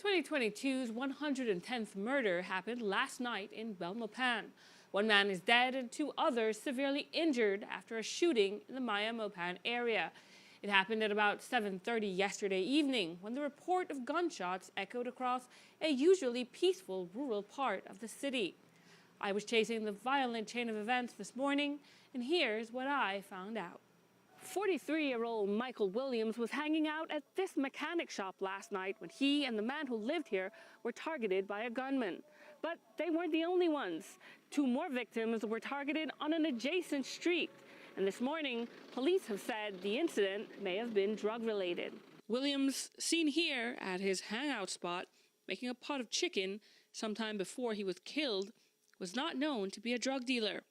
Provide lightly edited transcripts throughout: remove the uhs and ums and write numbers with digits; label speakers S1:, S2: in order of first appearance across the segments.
S1: 2022's 110th murder happened last night in Belmopan. One man is dead and two others severely injured after a shooting in the Maya Mopan area. It happened at about 7:30 yesterday evening when the report of gunshots echoed across a usually peaceful rural part of the city. I was chasing the violent chain of events this morning, and here's what I found out. 43-year-old Michael Williams was hanging out at this mechanic shop last night when he and the man who lived here were targeted by a gunman. But they weren't the only ones. Two more victims were targeted on an adjacent street. And this morning, police have said the incident may have been drug-related. Williams, seen here at his hangout spot, making a pot of chicken sometime before he was killed, was not known to be a drug dealer.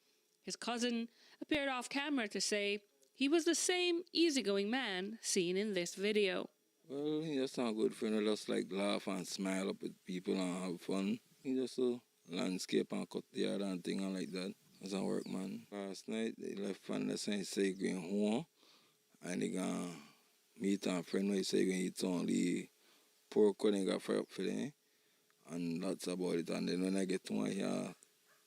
S1: His cousin appeared off camera to say he was the same easygoing man seen in this video.
S2: Well, he just a good friend, just like laugh and smile up with people and have fun. He just a landscape and cut the yard and thing and like that. As a workman. Last night, they left from the side, say going home, and they gonna meet a friend where he say going to eat only pork when they got fry up for them. And that's about it. And then when I get to my here,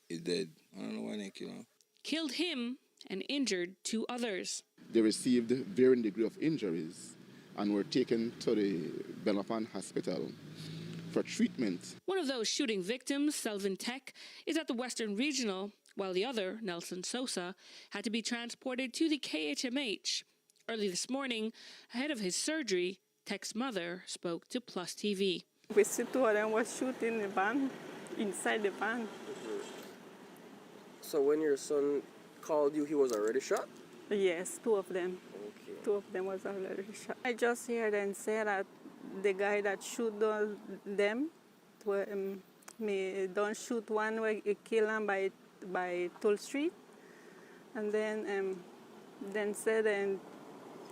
S2: he's dead. I don't know why they kill him.
S1: Killed him and injured two others.
S3: They received varying degree of injuries and were taken to the Belmopan Hospital for treatment.
S1: One of those shooting victims, Selvin Tech, is at the Western Regional, while the other, Nelson Sosa, had to be transported to the KHMH. Early this morning, ahead of his surgery, Tech's mother spoke to Plus TV.
S4: We see two of them was shooting the van, inside the van.
S5: So when your son called you, he was already shot?
S4: Yes, two of them.
S5: Okay.
S4: Two of them was already shot. I just heard them say that the guy that shoot them, me don't shoot one where he kill him by Toll Street, and then said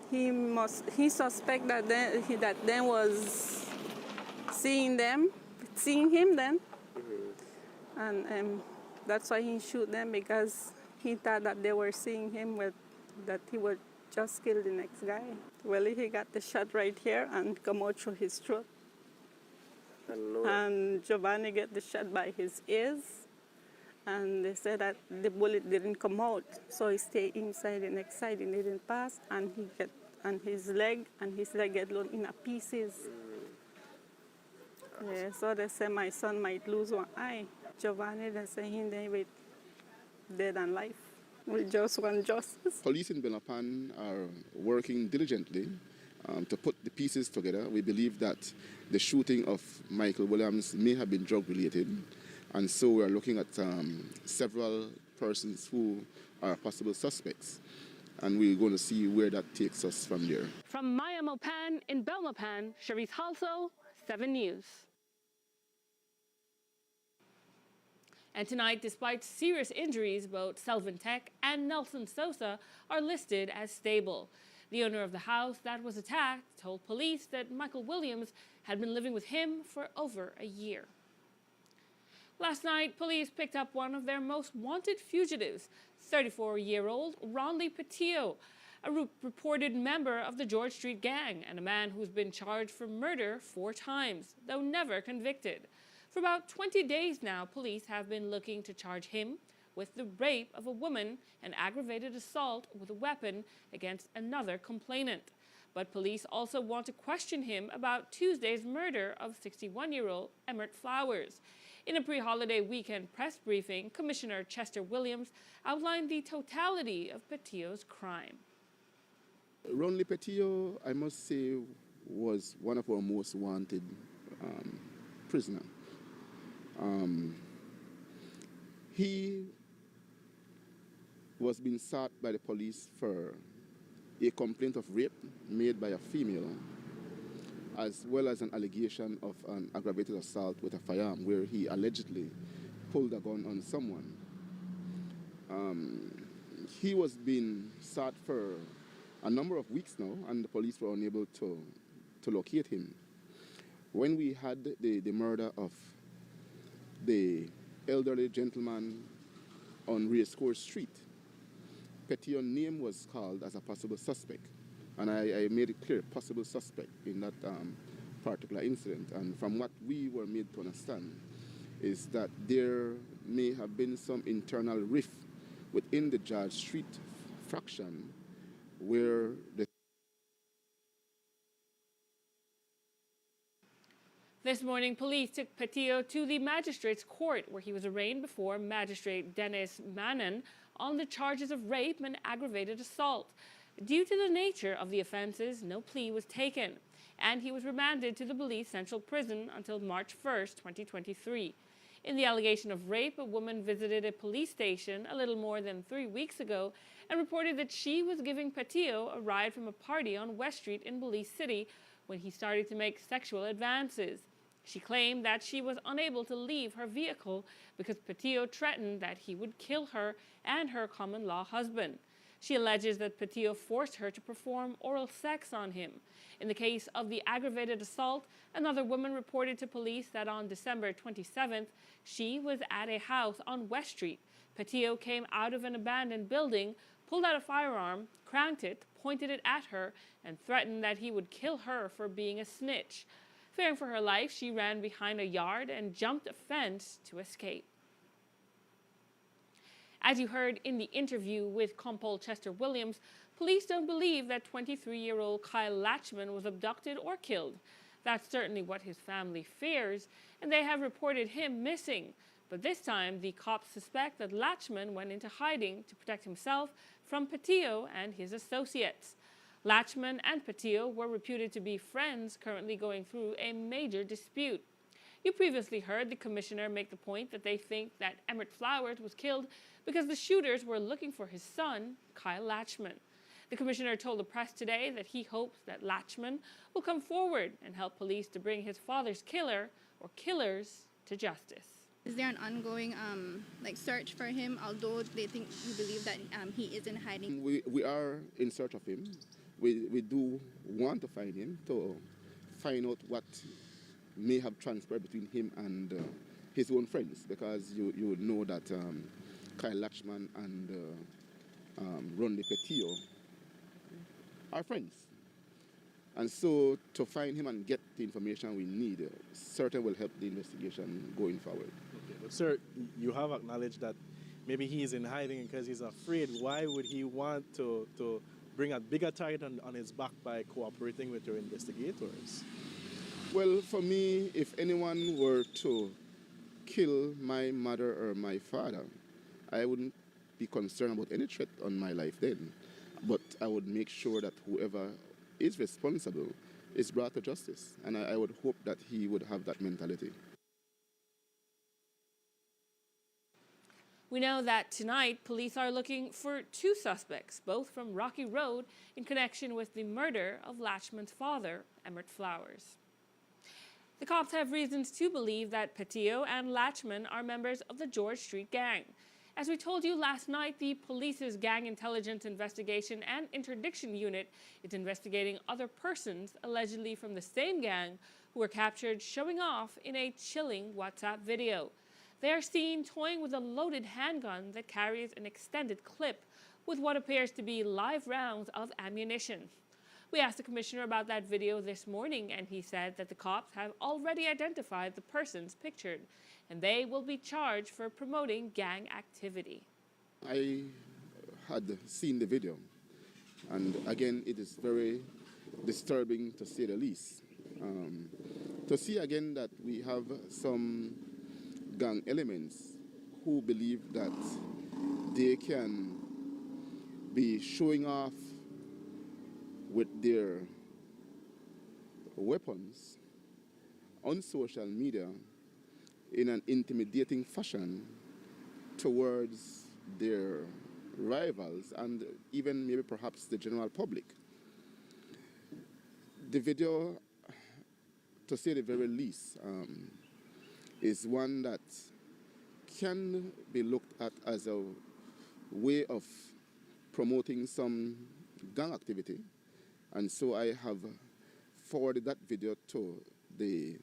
S4: he suspect that then was seeing him then, and that's why he shoot them, because he thought that they were seeing him that he would just kill the next guy. Well, he got the shot right here and come out through his throat, and Giovanni get the shot by his ears. And they said that the bullet didn't come out, so he stayed inside the next side. It didn't pass, and his leg get blown in pieces. Yeah, so they say my son might lose one eye. Giovanni, they say he with dead and life. We just want justice.
S3: Police in Belmopan are working diligently to put the pieces together. We believe that the shooting of Michael Williams may have been drug-related. And so we are looking at several persons who are possible suspects. And we're going to see where that takes us from there.
S1: From Maya Mopan in Belmopan, Charisse Halso, 7 News. And tonight, despite serious injuries, both Selvin Tech and Nelson Sosa are listed as stable. The owner of the house that was attacked told police that Michael Williams had been living with him for over a year. Last night, police picked up one of their most wanted fugitives, 34-year-old Ronley Petillo, a reported member of the George Street gang and a man who's been charged for murder 4 times, though never convicted. For about 20 days now, police have been looking to charge him with the rape of a woman and aggravated assault with a weapon against another complainant. But police also want to question him about Tuesday's murder of 61-year-old Emmert Flowers. In a pre-holiday weekend press briefing, Commissioner Chester Williams outlined the totality of Petillo's crime.
S3: Ronley Petillo, I must say, was one of our most wanted prisoners. He was being sought by the police for a complaint of rape made by a female, as well as an allegation of an aggravated assault with a firearm where he allegedly pulled a gun on someone. He was being sought for a number of weeks now, and the police were unable to locate him. When we had the murder of the elderly gentleman on Racecourse Street, Petillo's name was called as a possible suspect. And I made it clear, possible suspect in that particular incident. And from what we were made to understand is that there may have been some internal rift within the George Street fraction where the
S1: This morning, police took Patillo to the magistrate's court, where he was arraigned before Magistrate Dennis Manon on the charges of rape and aggravated assault. Due to the nature of the offenses, no plea was taken, and he was remanded to the Belize Central Prison until March 1st, 2023. In the allegation of rape, a woman visited a police station a little more than 3 weeks ago and reported that she was giving Patillo a ride from a party on West Street in Belize City when he started to make sexual advances. She claimed that she was unable to leave her vehicle because Patillo threatened that he would kill her and her common-law husband. She alleges that Patillo forced her to perform oral sex on him. In the case of the aggravated assault, another woman reported to police that on December 27th, she was at a house on West Street. Patillo came out of an abandoned building, pulled out a firearm, cranked it, pointed it at her, and threatened that he would kill her for being a snitch. Fearing for her life, she ran behind a yard and jumped a fence to escape. As you heard in the interview with Compol Chester Williams, police don't believe that 23-year-old Kyle Latchman was abducted or killed. That's certainly what his family fears, and they have reported him missing. But this time, the cops suspect that Latchman went into hiding to protect himself from Patillo and his associates. Latchman and Patillo were reputed to be friends currently going through a major dispute. You previously heard the commissioner make the point that they think that Emmett Flowers was killed because the shooters were looking for his son, Kyle Latchman. The commissioner told the press today that he hopes that Latchman will come forward and help police to bring his father's killer or killers to justice.
S6: Is there an ongoing search for him, although they think you believe that he is in hiding?
S3: we are in search of him. We do want to find him, to find out what may have transpired between him and his own friends, because you would know that Kyle Latchman and Ronnie Patillo are friends. And so to find him and get the information we need certainly will help the investigation going forward.
S7: Okay, but sir, you have acknowledged that maybe he is in hiding because he's afraid. Why would he want to bring a bigger target on his back by cooperating with your investigators?
S3: Well, for me, if anyone were to kill my mother or my father, I wouldn't be concerned about any threat on my life then. But I would make sure that whoever is responsible is brought to justice. And I would hope that he would have that mentality.
S1: We know that tonight, police are looking for 2 suspects, both from Rocky Road, in connection with the murder of Latchman's father, Emmett Flowers. The cops have reasons to believe that Patillo and Latchman are members of the George Street gang. As we told you last night, the police's Gang Intelligence Investigation and Interdiction Unit is investigating other persons allegedly from the same gang who were captured showing off in a chilling WhatsApp video. They are seen toying with a loaded handgun that carries an extended clip with what appears to be live rounds of ammunition. We asked the commissioner about that video this morning, and he said that the cops have already identified the persons pictured, and they will be charged for promoting gang activity.
S3: I had seen the video, and again, it is very disturbing to say the least. To see again that we have some gang elements who believe that they can be showing off with their weapons on social media in an intimidating fashion towards their rivals and even maybe perhaps the general public. The video, to say the very least, is one that can be looked at as a way of promoting some gang activity. And so I have forwarded that video to the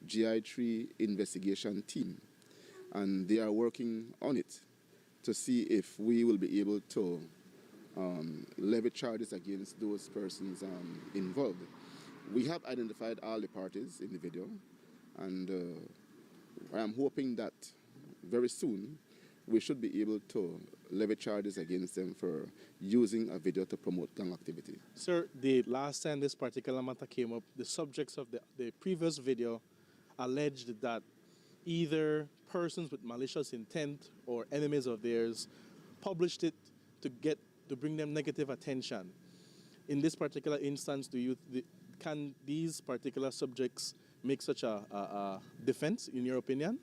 S3: GI3 investigation team. And they are working on it to see if we will be able to levy charges against those persons involved. We have identified all the parties in the video, and I am hoping that very soon we should be able to levy charges against them for using a video to promote gang activity.
S7: Sir, the last time this particular matter came up, the subjects of the previous video alleged that either persons with malicious intent or enemies of theirs published it to bring them negative attention. In this particular instance, can these particular subjects make such a defense, in your opinion?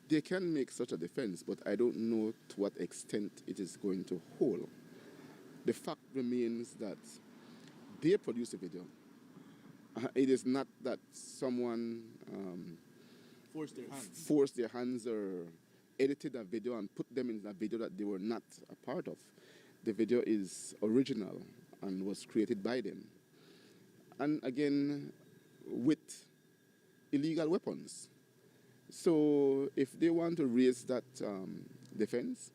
S3: They can make such a defense, but I don't know to what extent it is going to hold. The fact remains that they produced a video. It is not that someone forced their hands or edited a video and put them in a video that they were not a part of. The video is original and was created by them. And again, with illegal weapons. So if they want to raise that defense,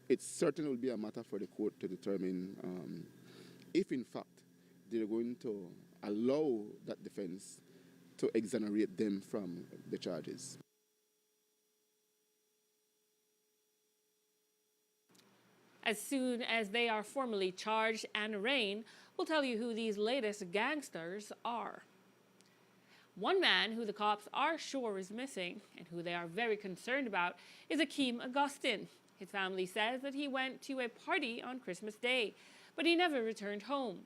S3: it certainly will be a matter for the court to determine if in fact they're going to allow that defense to exonerate them from the charges.
S1: As soon as they are formally charged and arraigned, we'll tell you who these latest gangsters are. One man who the cops are sure is missing and who they are very concerned about is Akeem Augustine. His family says that he went to a party on Christmas Day, but he never returned home.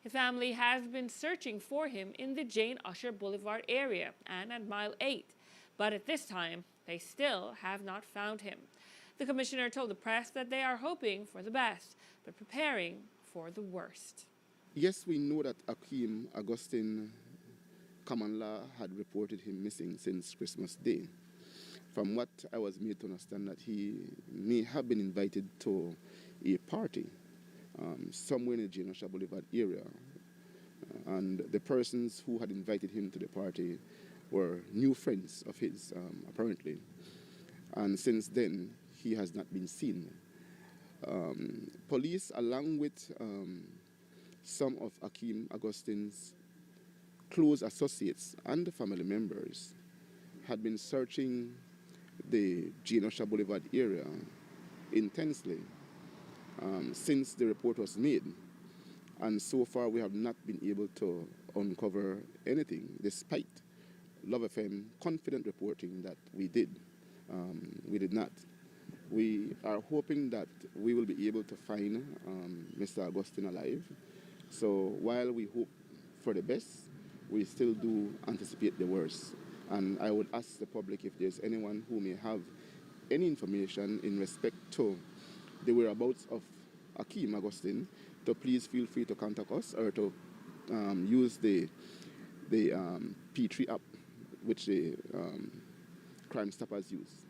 S1: His family has been searching for him in the Jane Usher Boulevard area and at Mile 8, but at this time, they still have not found him. The commissioner told the press that they are hoping for the best, but preparing for the worst.
S3: Yes, we know that Akeem Augustine common law had reported him missing since Christmas Day. From what I was made to understand, that he may have been invited to a party somewhere in the Jane Usher Boulevard area. And the persons who had invited him to the party were new friends of his, apparently. And since then, he has not been seen. Police, along with some of Akeem Augustine's close associates and family members, had been searching the Jane Usher Boulevard area intensely since the report was made. And so far we have not been able to uncover anything, despite Love FM confident reporting that we did. We did not. We are hoping that we will be able to find Mr. Augustine alive. So while we hope for the best, we still do anticipate the worst. And I would ask the public if there's anyone who may have any information in respect to the whereabouts of Akeem Augustine, to please feel free to contact us or to use the P3 app, which the Crime Stoppers use.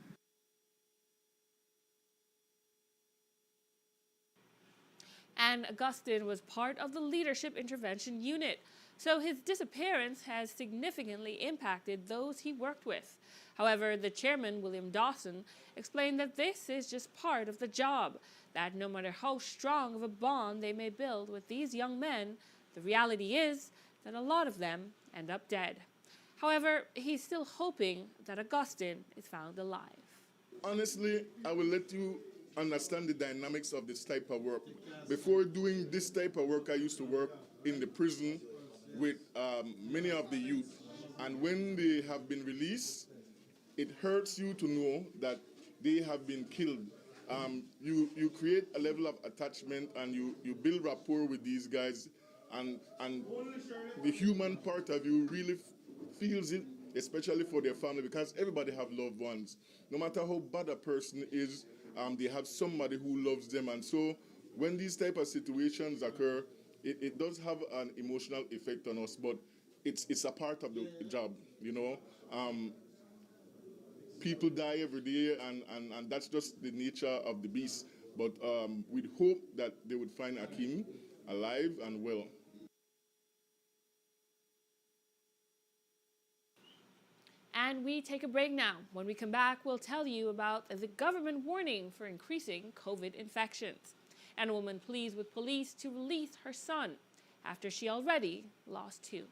S1: And Augustine was part of the Leadership Intervention Unit, so his disappearance has significantly impacted those he worked with. However, the chairman, William Dawson, explained that this is just part of the job, that no matter how strong of a bond they may build with these young men, the reality is that a lot of them end up dead. However, he's still hoping that Augustine is found alive.
S8: Honestly, I will let you understand the dynamics of this type of work. Before doing this type of work, I used to work in the prison with many of the youth. And when they have been released, it hurts you to know that they have been killed. You create a level of attachment and you build rapport with these guys, and the human part of you really feels it, especially for their family, because everybody have loved ones. No matter how bad a person is, they have somebody who loves them. And so when these type of situations occur, it does have an emotional effect on us, but it's a part of the job, you know. People die every day, and that's just the nature of the beast. But we'd hope that they would find Akeem alive and well.
S1: And we take a break now. When we come back, we'll tell you about the government warning for increasing COVID infections. And a woman pleads with police to release her son after she already lost two.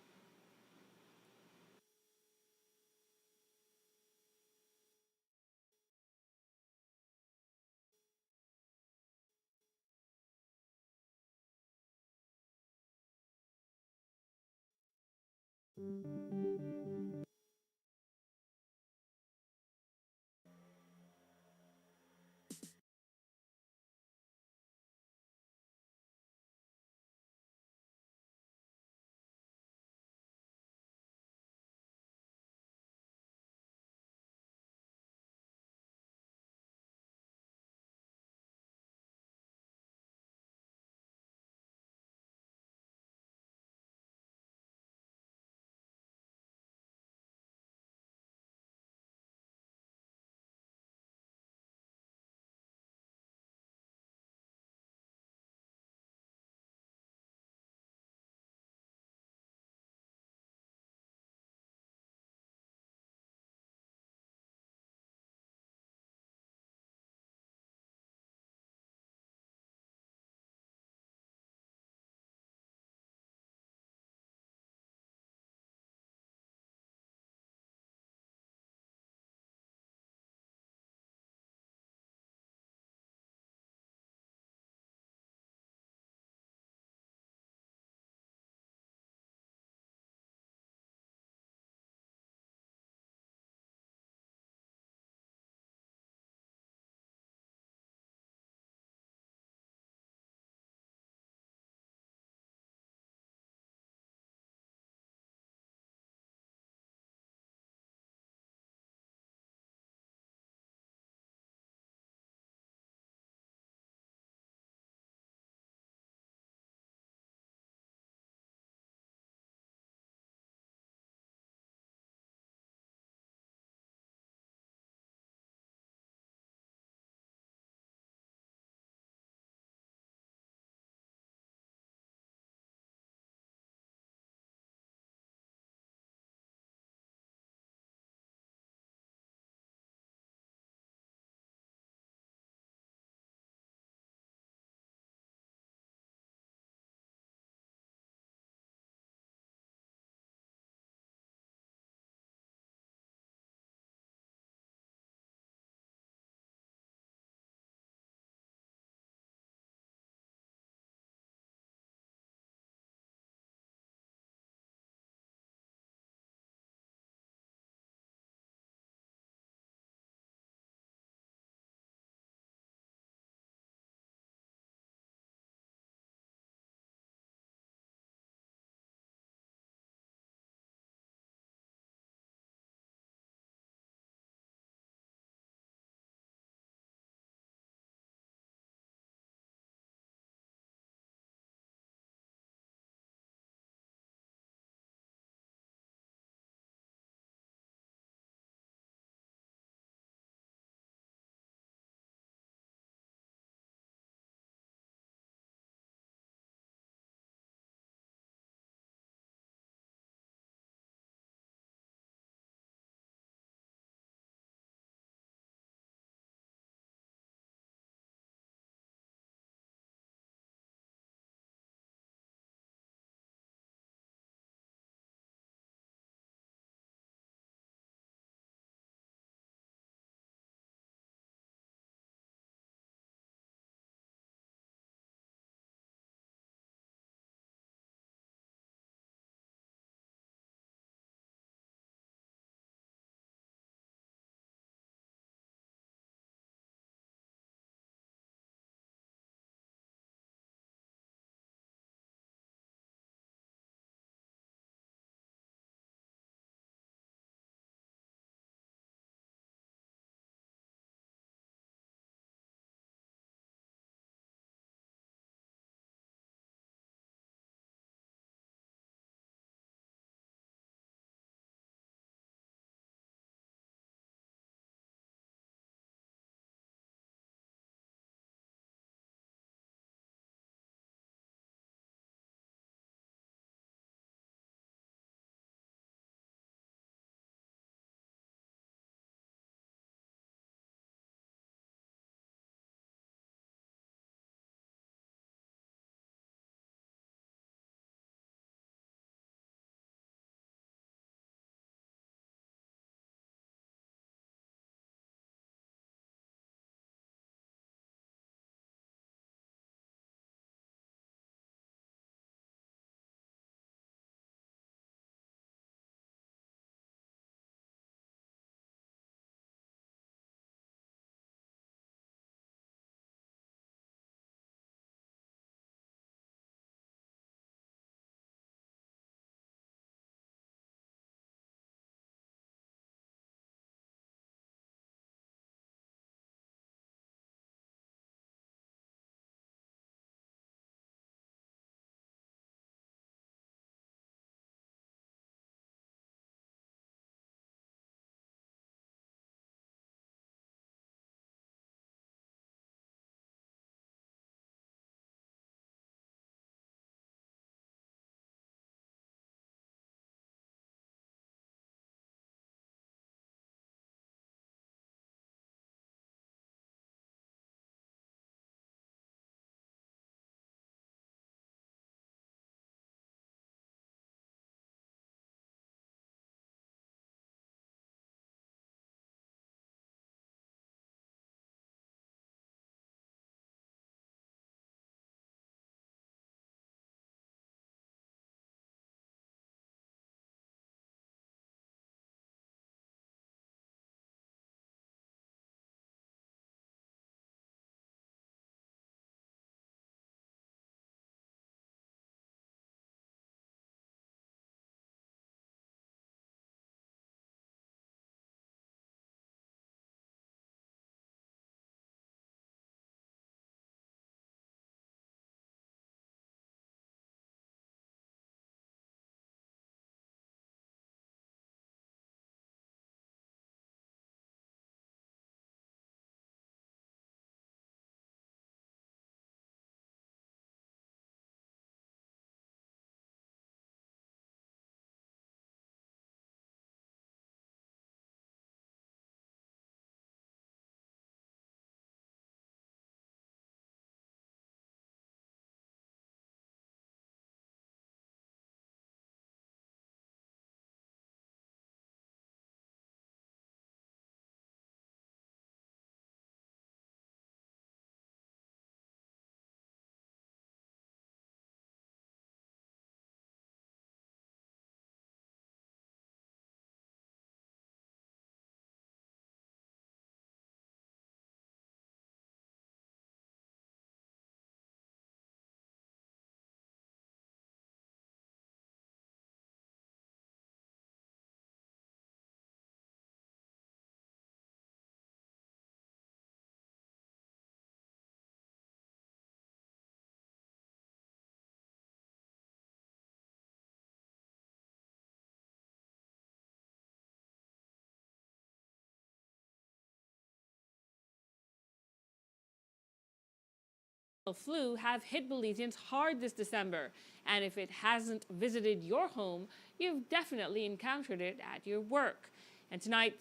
S1: Flu have hit Belizeans hard this December, and if it hasn't visited your home, you've definitely encountered it at your work. And tonight,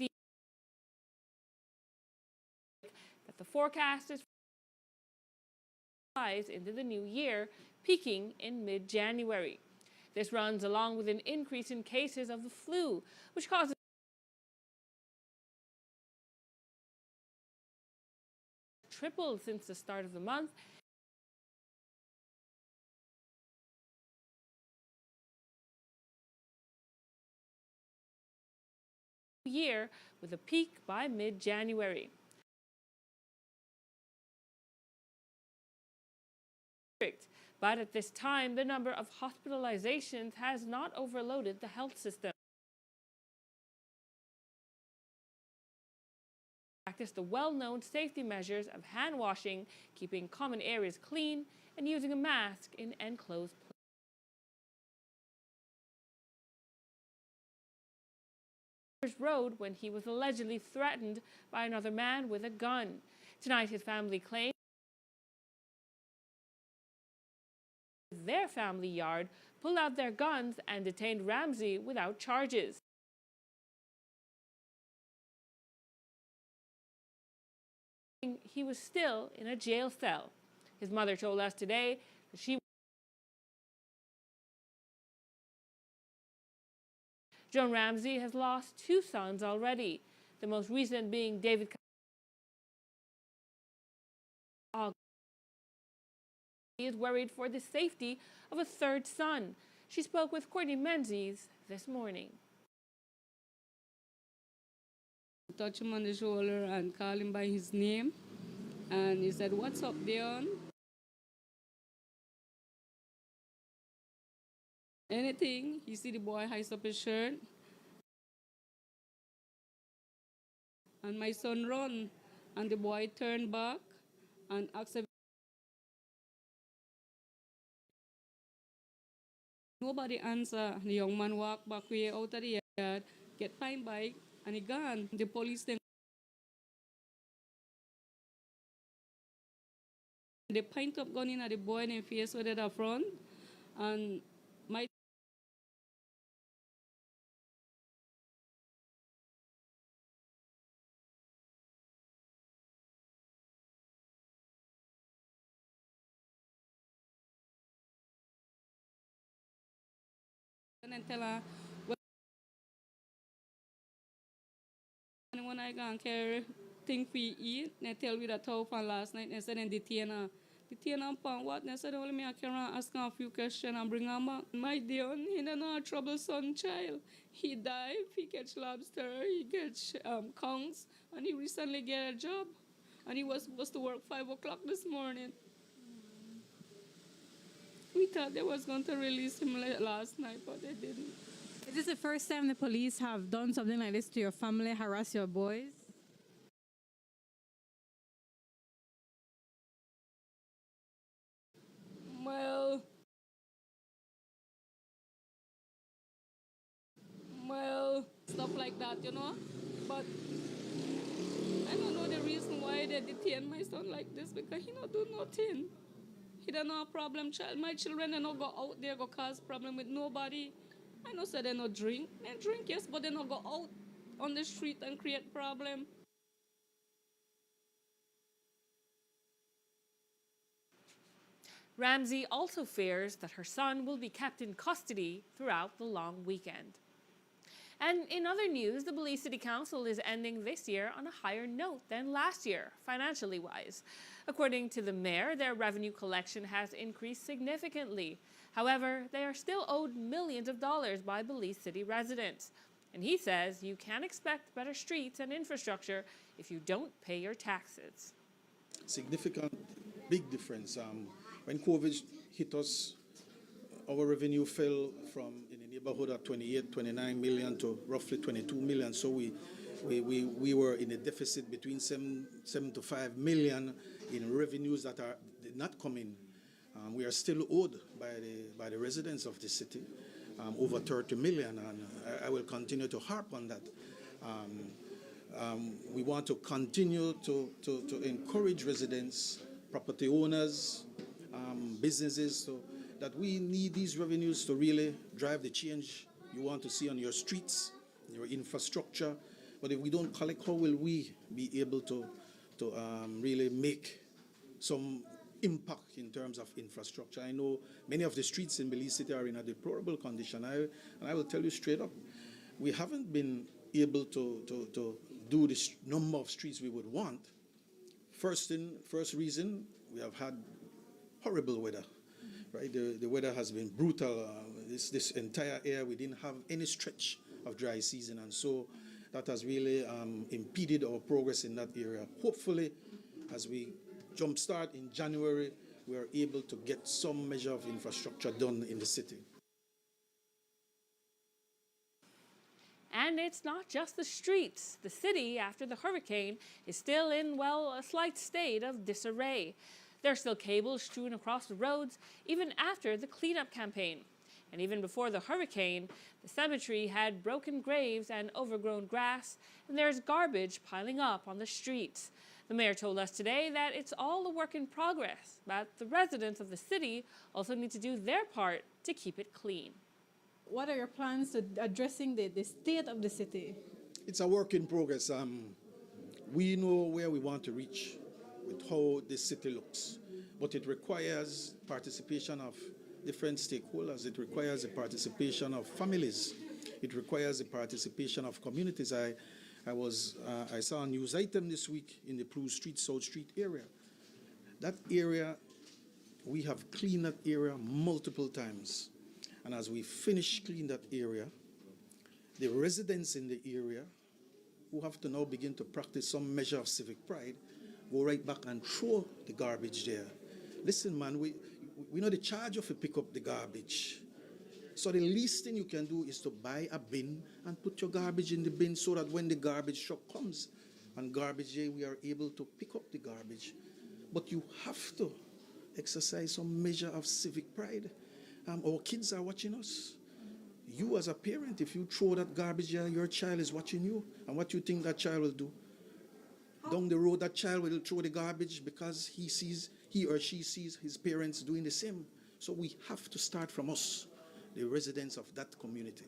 S1: the forecast is rise into the new year, peaking in mid-January. This runs along with an increase in cases of the flu, which causes tripled since the start of the month. Year with a peak by mid-January. But at this time, the number of hospitalizations has not overloaded the health system. Practice the well-known safety measures of hand washing, keeping common areas clean, and using a mask in enclosed places. Road when he was allegedly threatened by another man with a gun. Tonight, his family claimed their family yard pulled out their guns and detained Ramsey without charges. He was still in a jail cell. His mother told us today that Joan Ramsey has lost 2 sons already, the most recent being David. He is worried for the safety of a 3rd son. She spoke with Courtney Menzies this morning.
S9: Touch him on the shoulder and call him by his name, and he said, "What's up, Dion?" Anything, you see the boy heist up his shirt, and my son run, and the boy turned back and asked him. Nobody answer. The young man walked back way out of the yard, get pine bike, and he gone. The police then they point up gun in at the boy in the face with it up front, and my and tell her, well, when I go and carry thing we eat, they tell me that how from last night, they said, detain her. Detain her upon what? They said, only me I can ask her a few questions and bring her back. My dear, he don't know a troublesome child. He dive, he catch lobster, he catch conchs, and he recently get a job. And he was supposed to work 5 o'clock this morning. We thought they was going to release him last night, but they didn't.
S10: Is this the first time the police have done something like this to your family, harass your boys?
S9: Well, stuff like that, you know. But I don't know the reason why they detain my son like this, because he don't do nothing. He don't know a problem child. My children, they don't go out there, go cause problem with nobody. I know say they no drink. They drink, yes, but they don't go out on the street and create problem.
S1: Ramsey also fears that her son will be kept in custody throughout the long weekend. And in other news, the Belize City Council is ending this year on a higher note than last year, financially wise. According to the mayor, their revenue collection has increased significantly. However, they are still owed millions of dollars by Belize City residents. And he says you can expect better streets and infrastructure if you don't pay your taxes.
S11: Significant, big difference. When COVID hit us, our revenue fell from in the neighborhood of 28, 29 million to roughly 22 million. So we were in a deficit between 7 to 5 million in revenues that are not coming. We are still owed by the residents of the city over 30 million, and I will continue to harp on that. We want to continue to encourage residents, property owners, businesses, so that we need these revenues to really drive the change you want to see on your streets, your infrastructure. But if we don't collect, how will we be able to really make some impact in terms of infrastructure? I know many of the streets in Belize City are in a deplorable condition. And I will tell you straight up, we haven't been able to do the number of streets we would want. First reason, we have had horrible weather, right? The weather has been brutal. This entire year, we didn't have any stretch of dry season, and so that has really impeded our progress in that area. Hopefully, as we jumpstart in January, we are able to get some measure of infrastructure done in the city.
S1: And it's not just the streets. The city, after the hurricane, is still in, well, a slight state of disarray. There are still cables strewn across the roads, even after the cleanup campaign. And even before the hurricane, the cemetery had broken graves and overgrown grass, and there's garbage piling up on the streets. The mayor told us today that it's all a work in progress, but the residents of the city also need to do their part to keep it clean.
S10: What are your plans to addressing the state of the city?
S11: It's a work in progress. We know where we want to reach with how the city looks, but it requires participation of different stakeholders. It requires the participation of families. It requires the participation of communities. I saw a news item this week in the Blue Street, South Street area. That area, we have cleaned that area multiple times. And as we finish cleaning that area, the residents in the area who have to now begin to practice some measure of civic pride go right back and throw the garbage there. Listen, man, we know the charge of to pick up the garbage. So the least thing you can do is to buy a bin and put your garbage in the bin so that when the garbage truck comes on garbage day, we are able to pick up the garbage. But you have to exercise some measure of civic pride. Our kids are watching us. You as a parent, if you throw that garbage there, your child is watching you. And what do you think that child will do? Down the road, that child will throw the garbage because he or she sees his parents doing the same. So we have to start from us, the residents of that community.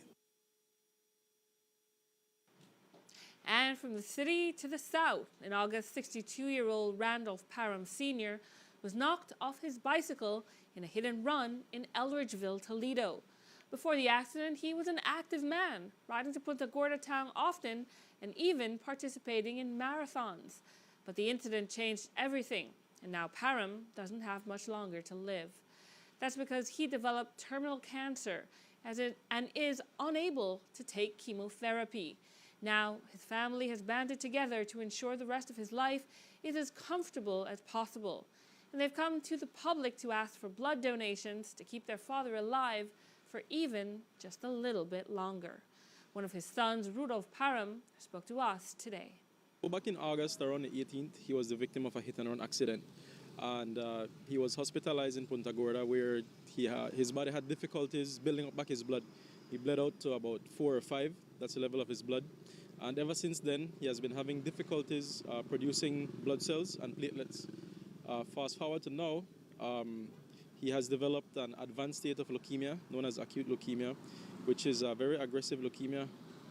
S1: And from the city to the south, in August, 62-year-old Randolph Parham Sr. was knocked off his bicycle in a hit-and-run in Eldridgeville, Toledo. Before the accident, he was an active man, riding to Punta Gorda town often and even participating in marathons. But the incident changed everything, and now Parham doesn't have much longer to live. That's because he developed terminal cancer and is unable to take chemotherapy. Now, his family has banded together to ensure the rest of his life is as comfortable as possible. And they've come to the public to ask for blood donations to keep their father alive for even just a little bit longer. One of his sons, Rudolph Parham, spoke to us today.
S12: Well, back in August, around the 18th, he was the victim of a hit-and-run accident. And he was hospitalized in Punta Gorda, where his body had difficulties building up back his blood. He bled out to about 4 or 5. That's the level of his blood. And ever since then, he has been having difficulties producing blood cells and platelets. Fast forward to now, he has developed an advanced state of leukemia known as acute leukemia, which is a very aggressive leukemia.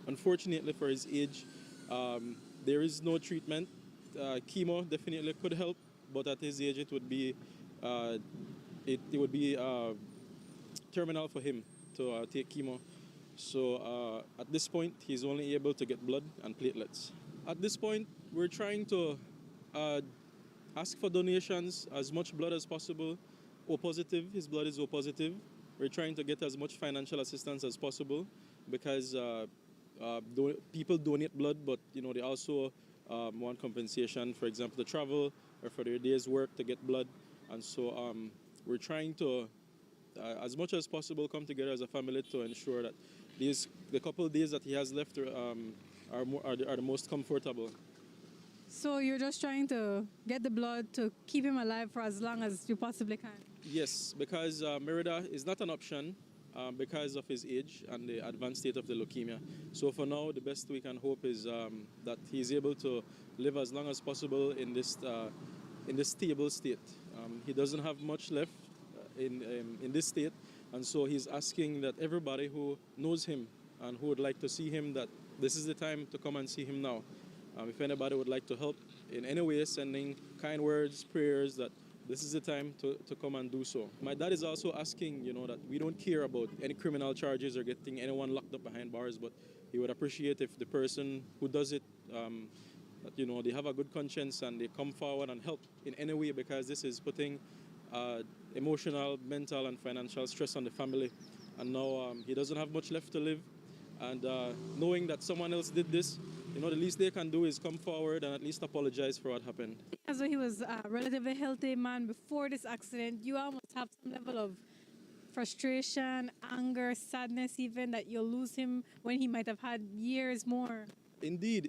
S12: Unfortunately for his age, there is no treatment. Chemo definitely could help, but at his age it would be terminal for him to take chemo. So at this point, he's only able to get blood and platelets. At this point, we're trying to ask for donations, as much blood as possible. O positive, his blood is O positive. We're trying to get as much financial assistance as possible because people donate blood, but they also want compensation, for example, to travel or for their day's work to get blood. And so we're trying to, as much as possible, come together as a family to ensure that the couple of days that he has left are the most comfortable.
S10: So you're just trying to get the blood to keep him alive for as long as you possibly can?
S12: Yes, because Merida is not an option because of his age and the advanced state of the leukemia. So for now, the best we can hope is that he's able to live as long as possible in this stable state. He doesn't have much left, in this state. And so he's asking that everybody who knows him and who would like to see him, that this is the time to come and see him now. If anybody would like to help in any way, sending kind words, prayers, that this is the time to come and do so. My dad is also asking, that we don't care about any criminal charges or getting anyone locked up behind bars, but he would appreciate if the person who does it, that, they have a good conscience and they come forward and help in any way, because this is putting emotional, mental, and financial stress on the family. And now he doesn't have much left to live. And knowing that someone else did this, the least they can do is come forward and at least apologize for what happened.
S10: As though he was a relatively healthy man before this accident, you almost have some level of frustration, anger, sadness even, that you'll lose him when he might have had years more.
S12: Indeed.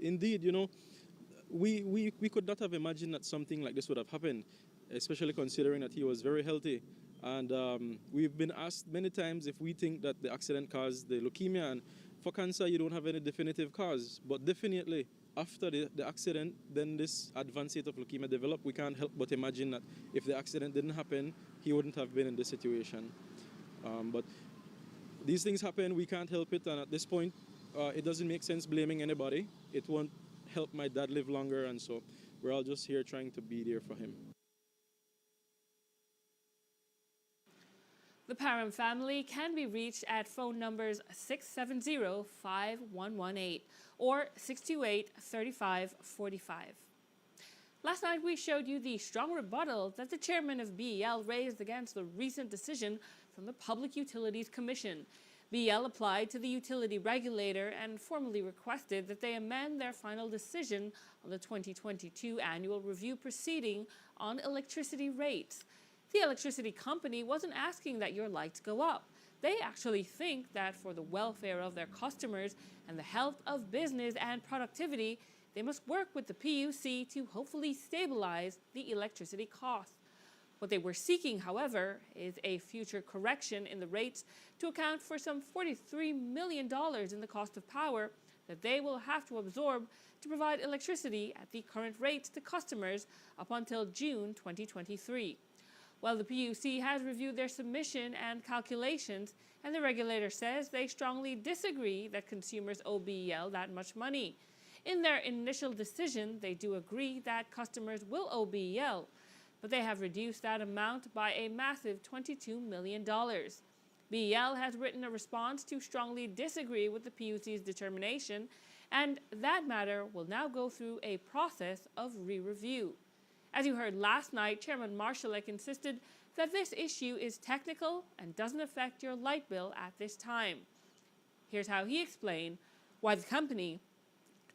S12: We could not have imagined that something like this would have happened, especially considering that he was very healthy. And we've been asked many times if we think that the accident caused the leukemia. And for cancer, you don't have any definitive cause. But definitely, after the accident, then this advanced state of leukemia developed. We can't help but imagine that if the accident didn't happen, he wouldn't have been in this situation. But these things happen, we can't help it. And at this point, it doesn't make sense blaming anybody. It won't help my dad live longer. And so we're all just here trying to be there for him.
S1: The Parham family can be reached at phone numbers 670-5118 or 628-3545. Last night we showed you the strong rebuttal that the chairman of BEL raised against the recent decision from the Public Utilities Commission. BEL applied to the utility regulator and formally requested that they amend their final decision on the 2022 annual review proceeding on electricity rates. The electricity company wasn't asking that your lights go up. They actually think that for the welfare of their customers and the health of business and productivity, they must work with the PUC to hopefully stabilize the electricity costs. What they were seeking, however, is a future correction in the rates to account for some $43 million in the cost of power that they will have to absorb to provide electricity at the current rates to customers up until June 2023. Well, the PUC has reviewed their submission and calculations, and the regulator says they strongly disagree that consumers owe BEL that much money. In their initial decision, they do agree that customers will owe BEL, but they have reduced that amount by a massive $22 million. BEL has written a response to strongly disagree with the PUC's determination, and that matter will now go through a process of re-review. As you heard last night, Chairman Marshallek insisted that this issue is technical and doesn't affect your light bill at this time. Here's how he explained why the company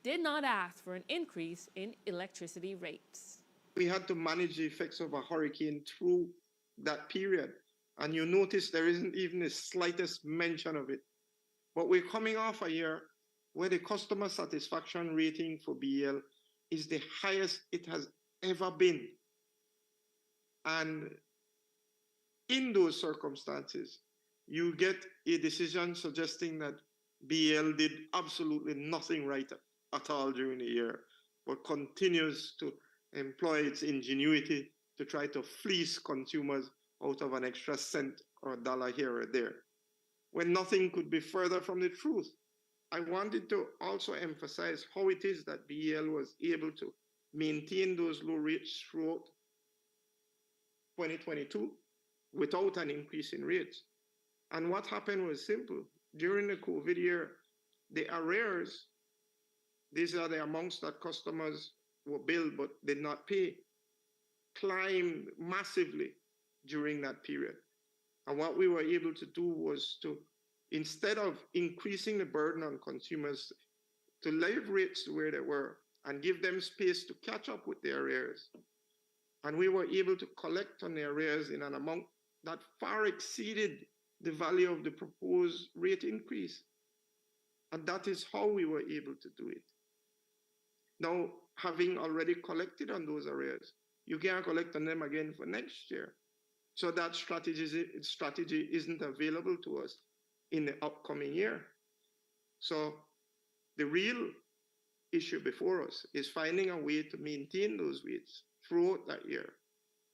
S1: did not ask for an increase in electricity rates.
S13: We had to manage the effects of a hurricane through that period. And you notice there isn't even the slightest mention of it. But we're coming off a year where the customer satisfaction rating for BEL is the highest it has ever been. And in those circumstances, you get a decision suggesting that BEL did absolutely nothing right at all during the year, but continues to employ its ingenuity to try to fleece consumers out of an extra cent or a dollar here or there, when nothing could be further from the truth. I wanted to also emphasize how it is that BEL was able to maintain those low rates throughout 2022 without an increase in rates. And what happened was simple. During the COVID year, the arrears, these are the amounts that customers were billed but did not pay, climbed massively during that period. And what we were able to do was to, instead of increasing the burden on consumers, to leave rates where they were and give them space to catch up with their arrears. And we were able to collect on the arrears in an amount that far exceeded the value of the proposed rate increase. And that is how we were able to do it. Now, having already collected on those arrears, you can't collect on them again for next year. So that strategy isn't available to us in the upcoming year. So the real issue before us is finding a way to maintain those rates throughout that year.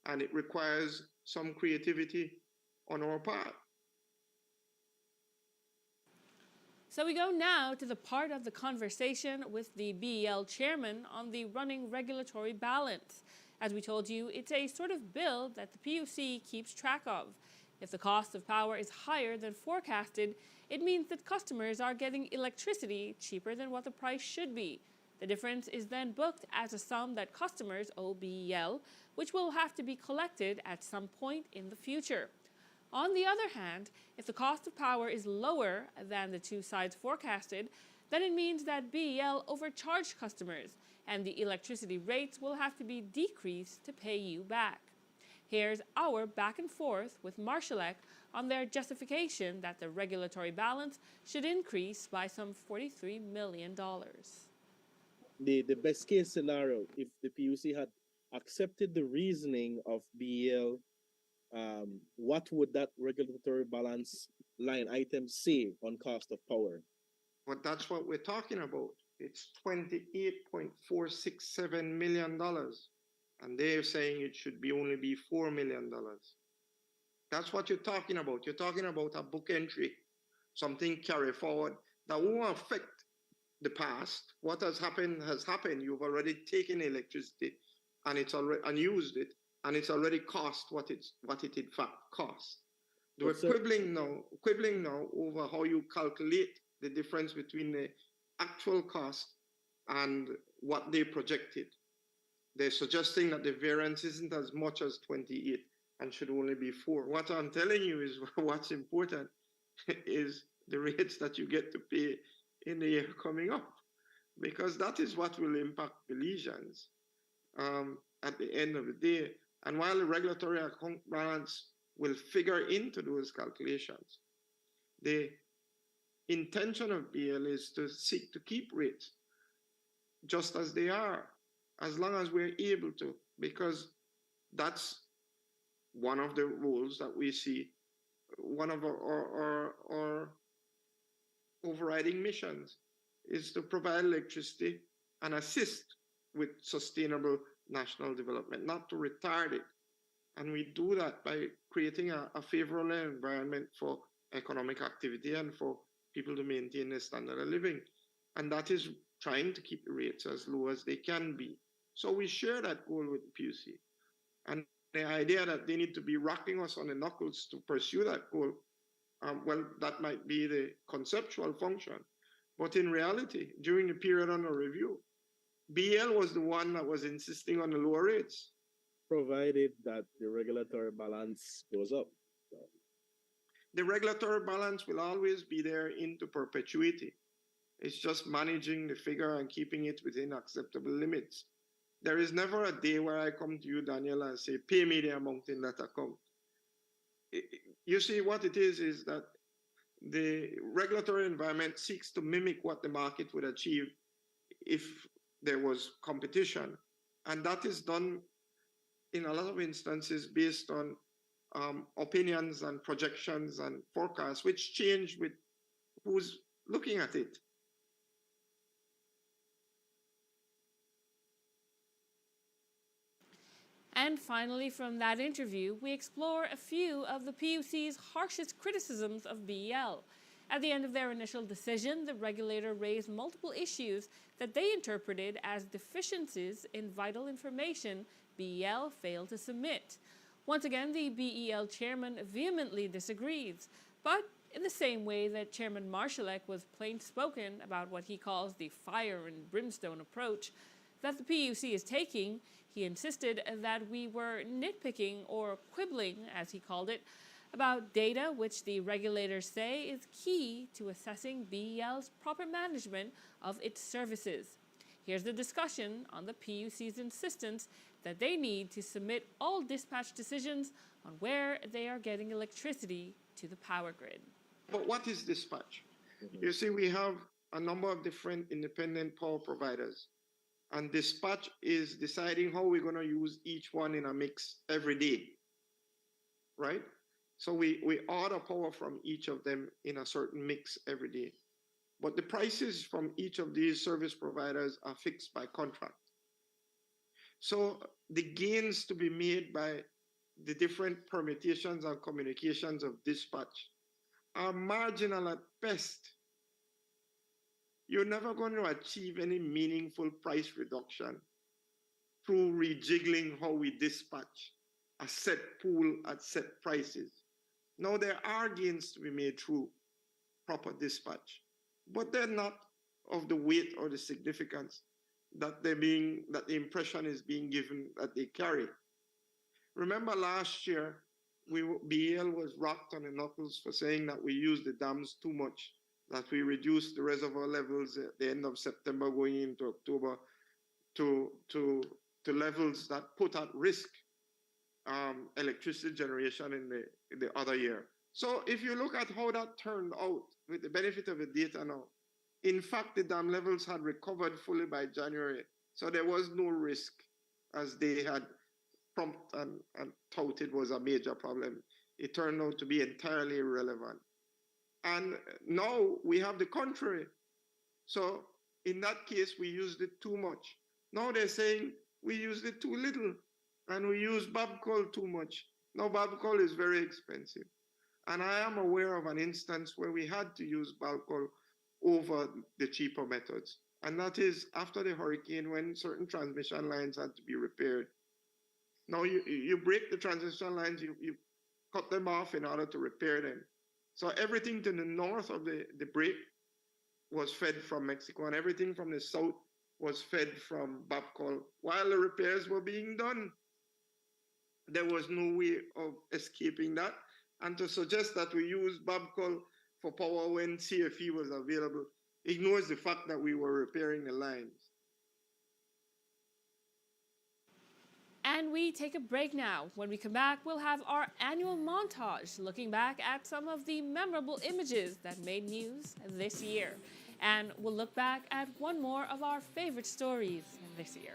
S13: And it requires some creativity on our part.
S1: So we go now to the part of the conversation with the BEL chairman on the running regulatory balance. As we told you, it's a sort of bill that the PUC keeps track of. If the cost of power is higher than forecasted, it means that customers are getting electricity cheaper than what the price should be. The difference is then booked as a sum that customers owe BEL, which will have to be collected at some point in the future. On the other hand, if the cost of power is lower than the two sides forecasted, then it means that BEL overcharged customers, and the electricity rates will have to be decreased to pay you back. Here's our back and forth with Marshallek on their justification that the regulatory balance should increase by some $43 million.
S7: The best case scenario, if the PUC had accepted the reasoning of BEL, what would that regulatory balance line item say on cost of power?
S13: But that's what we're talking about. It's $28.467 million. And they're saying it should be only be $4 million. That's what you're talking about. You're talking about a book entry, something carry forward that won't affect the past. What has happened has happened. You've already taken electricity and it's already and used it, and it's already cost what it in fact cost. We're quibbling now over how you calculate the difference between the actual cost and what they projected. They're suggesting that the variance isn't as much as 28 and should only be 4. What I'm telling you is what's important is the rates that you get to pay in the year coming up, because that is what will impact Belizeans at the end of the day. And while the regulatory account balance will figure into those calculations, the intention of BL is to seek to keep rates just as they are, as long as we're able to, because that's one of the roles that we see, one of our overriding missions is to provide electricity and assist with sustainable national development, not to retard it. And we do that by creating a favorable environment for economic activity and for people to maintain their standard of living. And that is trying to keep the rates as low as they can be. So we share that goal with the PUC. And the idea that they need to be rocking us on the knuckles to pursue that goal, well, that might be the conceptual function. But in reality, during the period under review, BL was the one that was insisting on the lower rates.
S7: Provided that the regulatory balance goes up.
S13: The regulatory balance will always be there into perpetuity. It's just managing the figure and keeping it within acceptable limits. There is never a day where I come to you, Daniel, and say, pay me the amount in that account. You see, what it is that the regulatory environment seeks to mimic what the market would achieve if there was competition. And that is done in a lot of instances based on opinions and projections and forecasts, which change with who's looking at it.
S1: And finally, from that interview, we explore a few of the PUC's harshest criticisms of BEL. At the end of their initial decision, the regulator raised multiple issues that they interpreted as deficiencies in vital information BEL failed to submit. Once again, the BEL chairman vehemently disagrees, but in the same way that Chairman Marshallek was plain-spoken about what he calls the fire and brimstone approach that the PUC is taking, he insisted that we were nitpicking or quibbling, as he called it, about data which the regulators say is key to assessing BEL's proper management of its services. Here's the discussion on the PUC's insistence that they need to submit all dispatch decisions on where they are getting electricity to the power grid.
S13: But what is dispatch? You see, we have a number of different independent power providers, and dispatch is deciding how we're going to use each one in a mix every day, right? So we order power from each of them in a certain mix every day. But the prices from each of these service providers are fixed by contract. So the gains to be made by the different permutations and communications of dispatch are marginal at best. You're never going to achieve any meaningful price reduction through rejiggling how we dispatch a set pool at set prices. Now, there are gains to be made through proper dispatch, but they're not of the weight or the significance that the impression is being given that they carry. Remember last year, BL was rocked on the knuckles for saying that we used the dams too much, that we reduced the reservoir levels at the end of September going into October to levels that put at risk electricity generation in the other year. So if you look at how that turned out with the benefit of the data now, in fact, the dam levels had recovered fully by January. So there was no risk as they had prompted and touted was a major problem. It turned out to be entirely irrelevant. And now we have the contrary. So in that case, we used it too much. Now they're saying we used it too little and we use Babcoal too much. Now Babcoal is very expensive. And I am aware of an instance where we had to use Babcoal over the cheaper methods. And that is after the hurricane when certain transmission lines had to be repaired. Now you break the transmission lines, you cut them off in order to repair them. So everything to the north of the break was fed from Mexico, and everything from the south was fed from Babcoal while the repairs were being done. There was no way of escaping that. And to suggest that we use Babcoal for power when CFE was available ignores the fact that we were repairing the lines.
S1: And we take a break now. When we come back, we'll have our annual montage looking back at some of the memorable images that made news this year. And we'll look back at one more of our favorite stories this year.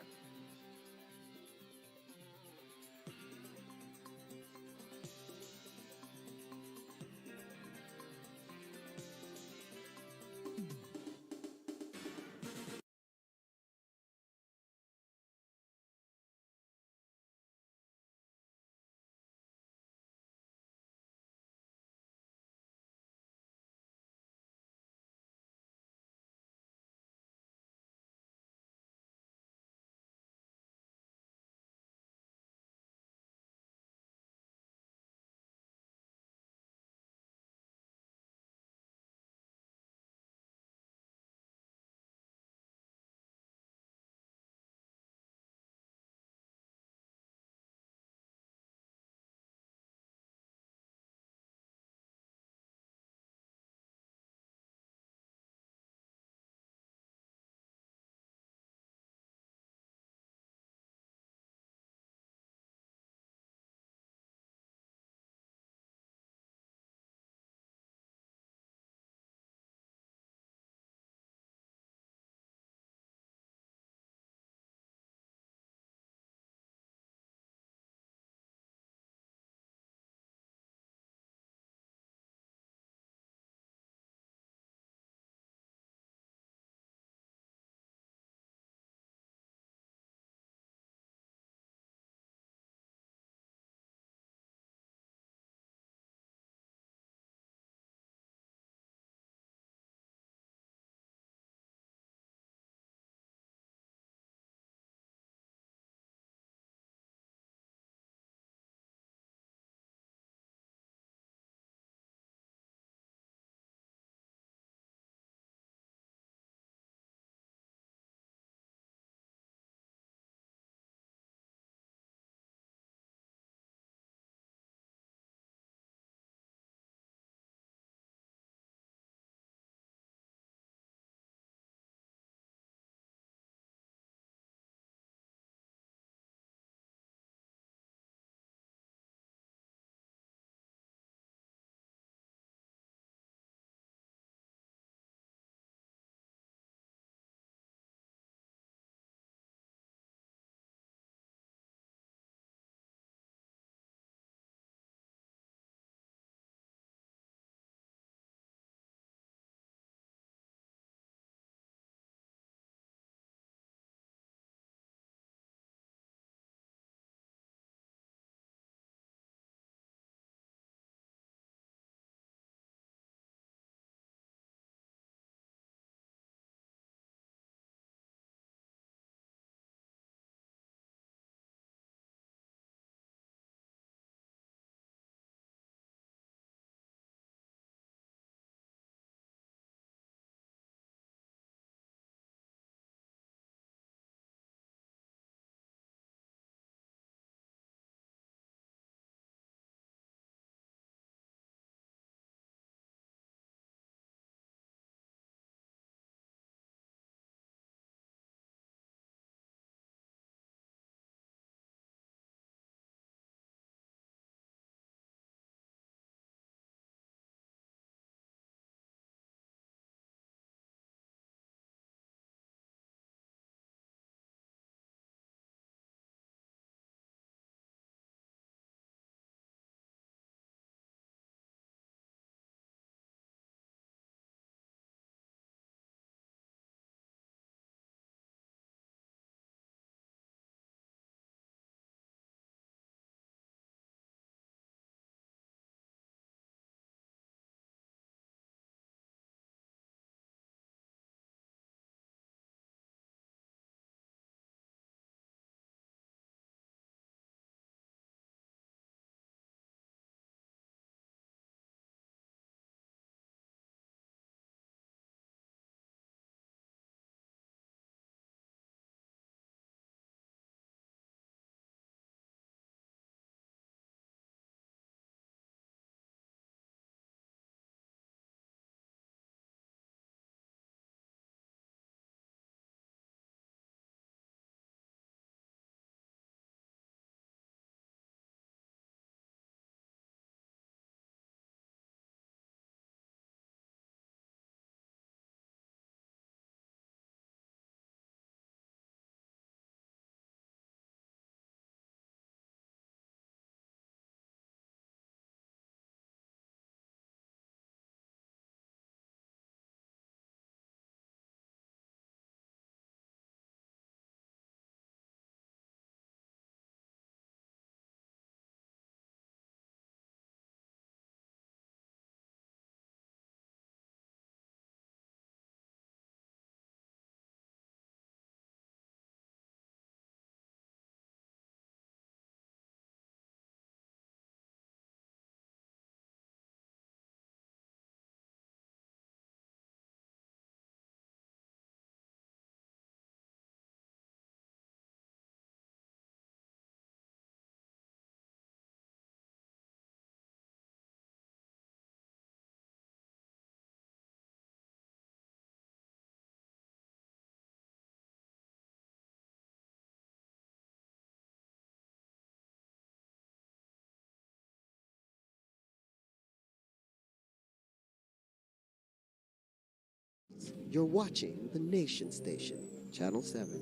S14: you're watching the Nation Station, Channel 7.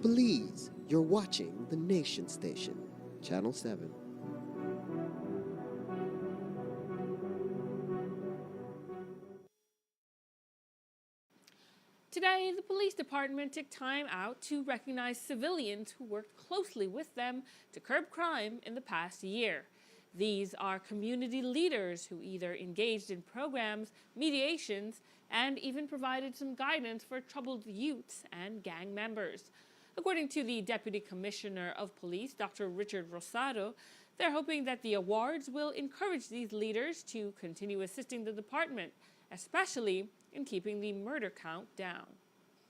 S14: Belize, you're watching the Nation Station, Channel 7.
S1: Today, the police department took time out to recognize civilians who worked closely with them to curb crime in the past year. These are community leaders who either engaged in programs, mediations, and even provided some guidance for troubled youths and gang members. According to the Deputy Commissioner of Police, Dr. Richard Rosado, they're hoping that the awards will encourage these leaders to continue assisting the department, especially in keeping the murder count down.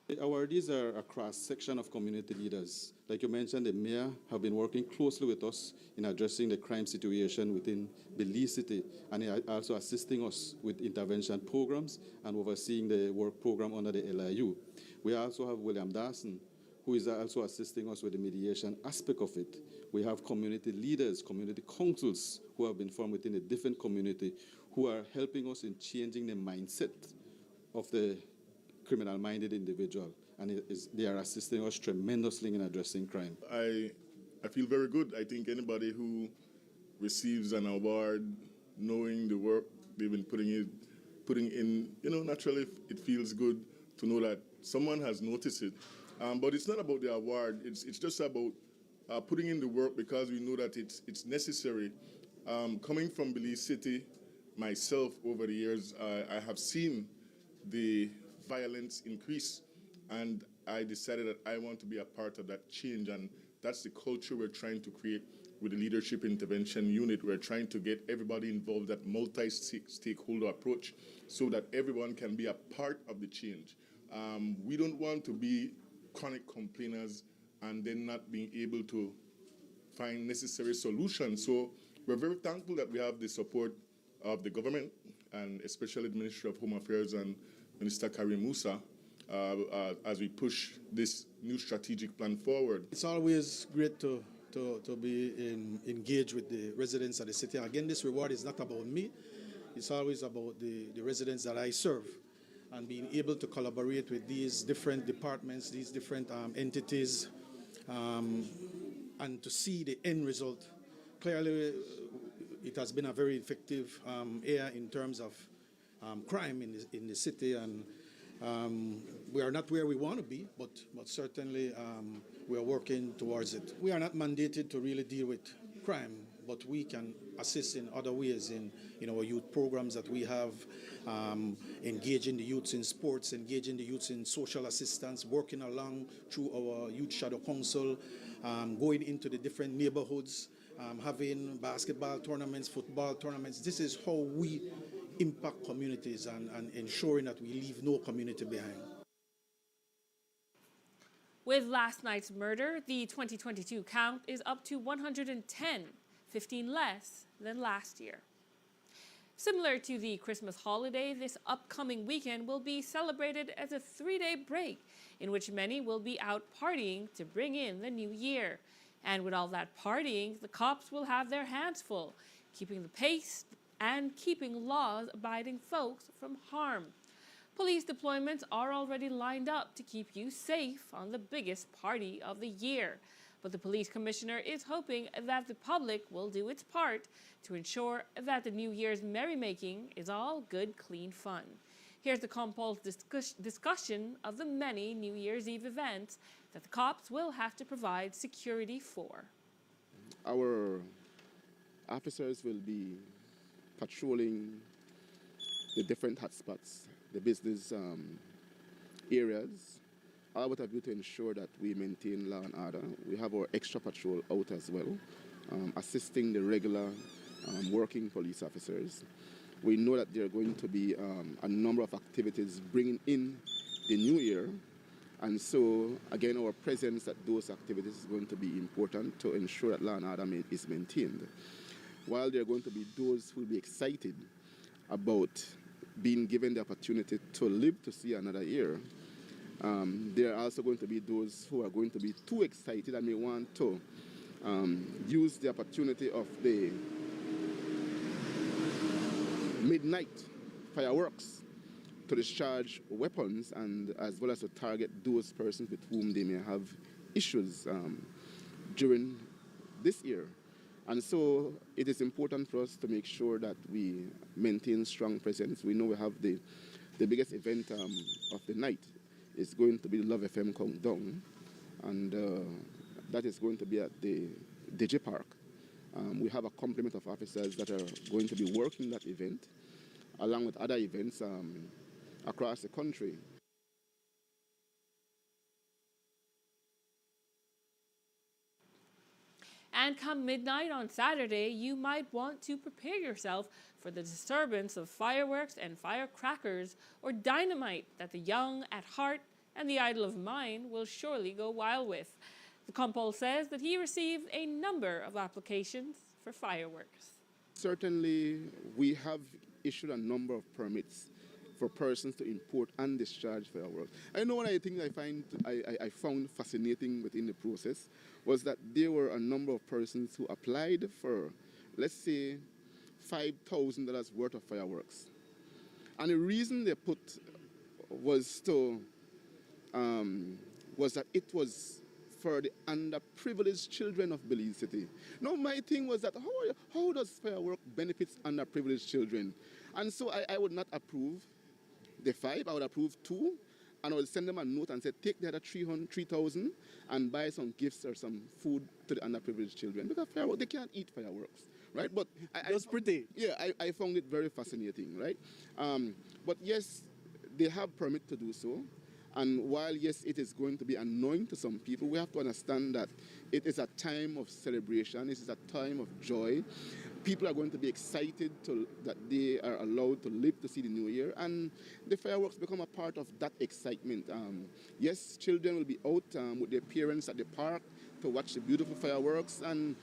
S15: The awardees are a cross-section of community leaders. Like you mentioned, the mayor have been working closely with us in addressing the crime situation within Belize City, and he also assisting us with intervention programs and overseeing the work program under the LIU. We also have William Dawson, who is also assisting us with the mediation aspect of it. We have community leaders, community councils who have been formed within a different community who are helping us in changing the mindset of the criminal-minded individual, and they are assisting us tremendously in addressing crime.
S8: I feel very good. I think anybody who receives an award, knowing the work they've been putting in, naturally it feels good to know that someone has noticed it. But it's not about the award. It's just about putting in the work because we know that it's necessary. Coming from Belize City, myself over the years, I have seen the violence increase. And I decided that I want to be a part of that change, and that's the culture we're trying to create with the Leadership Intervention Unit. We're trying to get everybody involved, that multi-stakeholder approach, so that everyone can be a part of the change. We don't want to be chronic complainers and then not being able to find necessary solutions. So we're very thankful that we have the support of the government, and especially the Ministry of Home Affairs and Minister Karim Musa, as we push this new strategic plan forward.
S11: It's always great to be engaged with the residents of the city. Again, this reward is not about me. It's always about the residents that I serve, and being able to collaborate with these different departments, these different entities, and to see the end result. Clearly, it has been a very effective year in terms of crime in the city, and we are not where we want to be, but certainly we are working towards it. We are not mandated to really deal with crime, but we can assist in other ways in our youth programs that we have, engaging the youths in sports, engaging the youths in social assistance, working along through our Youth Shadow Council, going into the different neighborhoods, having basketball tournaments, football tournaments. This is how we impact communities and ensuring that we leave no community behind.
S1: With last night's murder, the 2022 count is up to 110, 15 less than last year. Similar to the Christmas holiday, this upcoming weekend will be celebrated as a 3-day break in which many will be out partying to bring in the new year. And with all that partying, the cops will have their hands full, keeping the pace and keeping laws-abiding folks from harm. Police deployments are already lined up to keep you safe on the biggest party of the year. But the police commissioner is hoping that the public will do its part to ensure that the New Year's merrymaking is all good, clean fun. Here's the Compul's discussion of the many New Year's Eve events that the cops will have to provide security for.
S3: Our officers will be patrolling the different hotspots, the business areas, all with a view to ensure that we maintain law and order. We have our extra patrol out as well, assisting the regular working police officers. We know that there are going to be a number of activities bringing in the new year, and so again our presence at those activities is going to be important to ensure that law and order is maintained. While there are going to be those who will be excited about being given the opportunity to live to see another year, there are also going to be those who are going to be too excited and may want to use the opportunity of the midnight fireworks to discharge weapons, and as well as to target those persons with whom they may have issues during this year. And so it is important for us to make sure that we maintain strong presence. We know we have the biggest event of the night is going to be the Love FM Countdown, and that is going to be at the DJ Park. We have a complement of officers that are going to be working that event, along with other events across the country.
S1: And come midnight on Saturday, you might want to prepare yourself for the disturbance of fireworks and firecrackers or dynamite that the young at heart and the idle of mind will surely go wild with. The Compol says that he received a number of applications for fireworks.
S3: Certainly, we have issued a number of permits for persons to import and discharge fireworks. I know one of the things I found fascinating within the process was that there were a number of persons who applied for, let's say, $5,000 worth of fireworks. And the reason they put was that it was for the underprivileged children of Belize City. Now, my thing was that how does firework benefit underprivileged children? And so I would not approve the 5, I would approve 2, and I would send them a note and say, take the other 3,000 and buy some gifts or some food to the underprivileged children. Because fireworks, they can't eat fireworks, right? But
S7: that's pretty.
S3: Yeah, I found it very fascinating, right? But yes, they have permit to do so. And while, yes, it is going to be annoying to some people, we have to understand that it is a time of celebration. It is a time of joy. People are going to be excited that they are allowed to live to see the new year, and the fireworks become a part of that excitement. Yes, children will be out with their parents at the park to watch the beautiful fireworks, and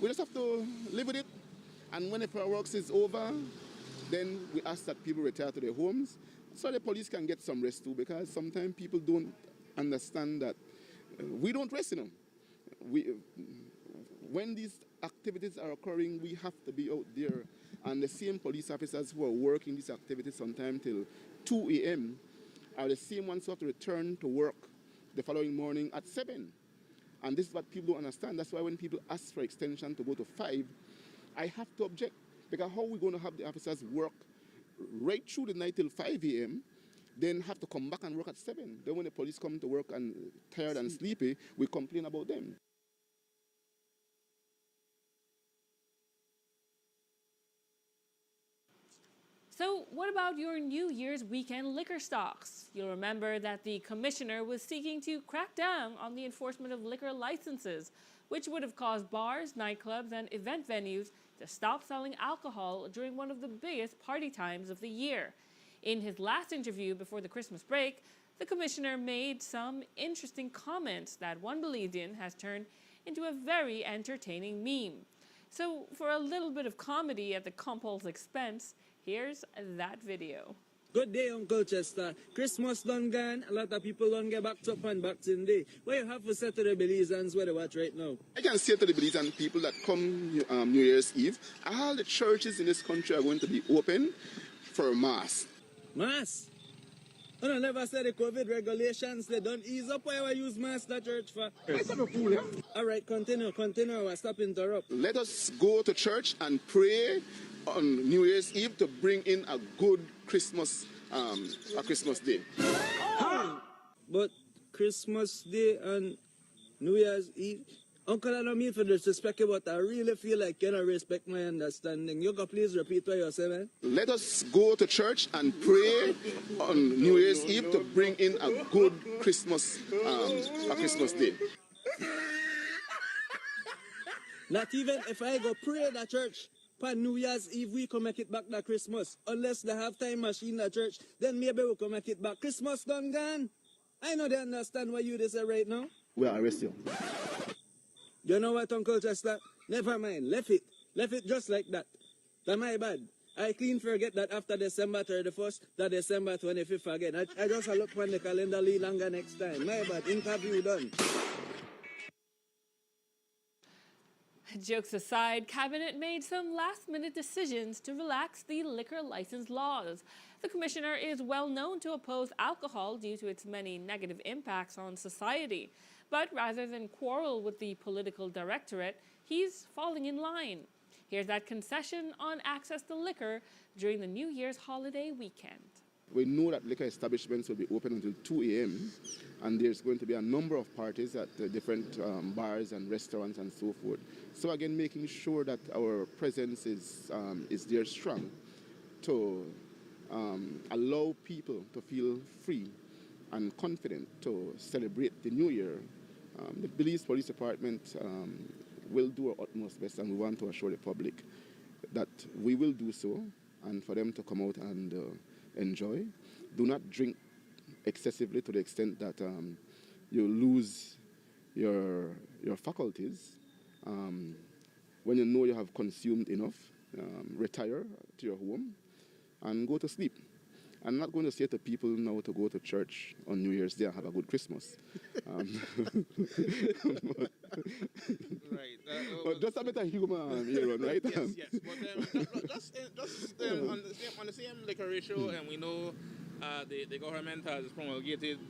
S3: we just have to live with it. And when the fireworks is over, then we ask that people retire to their homes so the police can get some rest too, because sometimes people don't understand that we don't rest, when these activities are occurring, we have to be out there. And the same police officers who are working these activities sometimes till 2 a.m. are the same ones who have to return to work the following morning at 7. And this is what people don't understand. That's why when people ask for extension to go to 5, I have to object. Because how are we going to have the officers work right through the night till 5 a.m., then have to come back and work at 7? Then when the police come to work and tired and sleepy, we complain about them.
S1: So what about your New Year's weekend liquor stocks? You'll remember that the commissioner was seeking to crack down on the enforcement of liquor licenses, which would have caused bars, nightclubs, and event venues to stop selling alcohol during one of the biggest party times of the year. In his last interview before the Christmas break, the commissioner made some interesting comments that one Belizean has turned into a very entertaining meme. So for a little bit of comedy at the Compol's expense, here's that video.
S16: Good day, Uncle Chester. Christmas done gone. A lot of people don't get backed up and backed in day. What you have to say to the Belizeans where they watch right now?
S3: I can say to the Belizean people that come New Year's Eve, all the churches in this country are going to be open for Mass.
S16: Mass? I don't never say the COVID regulations, they don't ease up. Why I use Mass the church for? All right, continue. I'll stop interrupt.
S3: Let us go to church and pray on New Year's Eve to bring in a good Christmas day.
S16: But Christmas Day and New Year's Eve, Uncle, I don't mean for disrespect you, but I really feel like you don't respect my understanding. You can please repeat what you're saying?
S3: Let us go to church and pray on New Year's Eve to bring in a good Christmas day.
S16: Not even if I go pray at the church, for New Year's Eve, we can make it back to Christmas. Unless they have time machine at church, then maybe we can make it back. Christmas done gone. I know they understand what you say right now.
S3: We'll arrest you.
S16: You know what, Uncle Chester? Never mind. Left it just like that. That's my bad. I clean forget that after December 31st, that December 25th again. I just look on the calendar a little longer next time. My bad. Interview done.
S1: Jokes aside, Cabinet made some last-minute decisions to relax the liquor license laws. The commissioner is well known to oppose alcohol due to its many negative impacts on society. But rather than quarrel with the political directorate, he's falling in line. Here's that concession on access to liquor during the New Year's holiday weekend.
S3: We know that liquor establishments will be open until 2 a.m. and there's going to be a number of parties at different bars and restaurants and so forth. So again, making sure that our presence is there strong to allow people to feel free and confident to celebrate the New Year. The Belize Police Department will do our utmost best, and we want to assure the public that we will do so, and for them to come out and enjoy. Do not drink excessively to the extent that you lose your faculties. When you know you have consumed enough, retire to your home and go to sleep. I'm not going to say to people now to go to church on New Year's Day and have a good Christmas. But just a bit of humor here, right?
S17: Yes. But just on the same liquor ratio, and we know the government has promulgated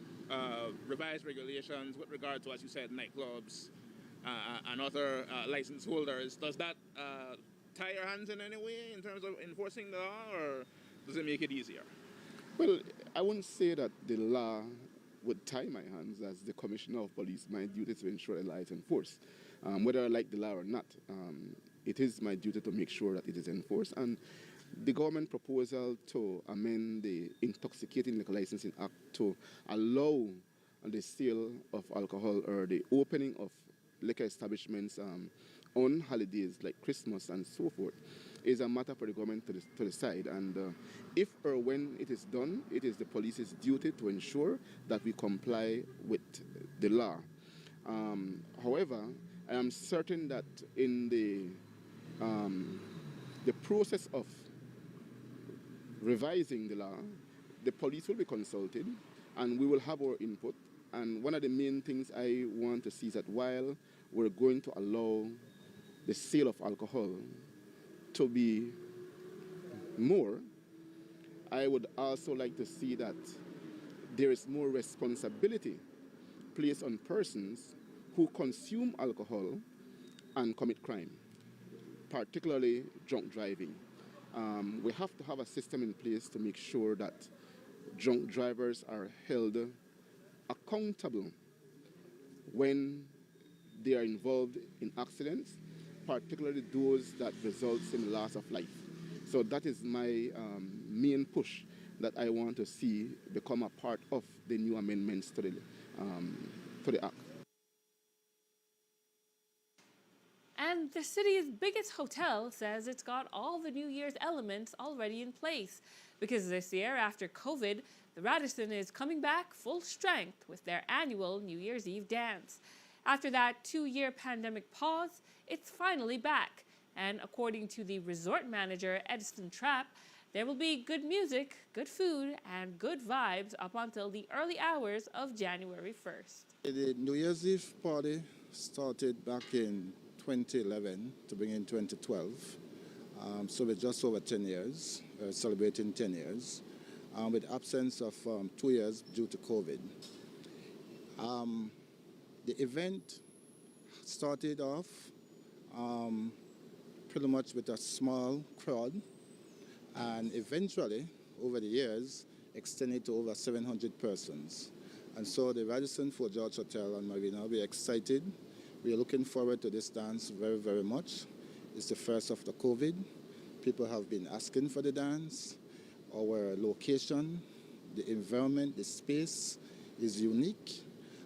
S17: revised regulations with regard to, as you said, nightclubs and other license holders. Does that tie your hands in any way in terms of enforcing the law, or does it make it easier?
S3: Well, I wouldn't say that the law would tie my hands. As the Commissioner of Police, my duty to ensure the law is enforced. Whether I like the law or not, it is my duty to make sure that it is enforced. And the government proposal to amend the Intoxicating Liquor Licensing Act to allow the sale of alcohol or the opening of liquor establishments on holidays like Christmas and so forth is a matter for the government to decide. And if or when it is done, it is the police's duty to ensure that we comply with the law. However, I am certain that in the process of revising the law, the police will be consulted and we will have our input. And one of the main things I want to see is that while we're going to allow the sale of alcohol to be more, I would also like to see that there is more responsibility placed on persons who consume alcohol and commit crime, particularly drunk driving. We have to have a system in place to make sure that drunk drivers are held accountable when they are involved in accidents, particularly those that results in loss of life. So that is my main push that I want to see become a part of the new amendments to the Act.
S1: And the city's biggest hotel says it's got all the New Year's elements already in place. Because this year, after COVID, the Radisson is coming back full strength with their annual New Year's Eve dance. After that 2-year pandemic pause, it's finally back. And according to the resort manager, Edison Trapp, there will be good music, good food, and good vibes up until the early hours of January 1st.
S18: The New Year's Eve party started back in 2011 to bring in 2012. So we're just over 10 years, celebrating 10 years, with absence of 2 years due to COVID. The event started off pretty much with a small crowd, and eventually, over the years, extended to over 700 persons. And so the Radisson Fort George Hotel and Marina, we're excited. We are looking forward to this dance very, very much. It's the first of the COVID. People have been asking for the dance. Our location, the environment, the space is unique.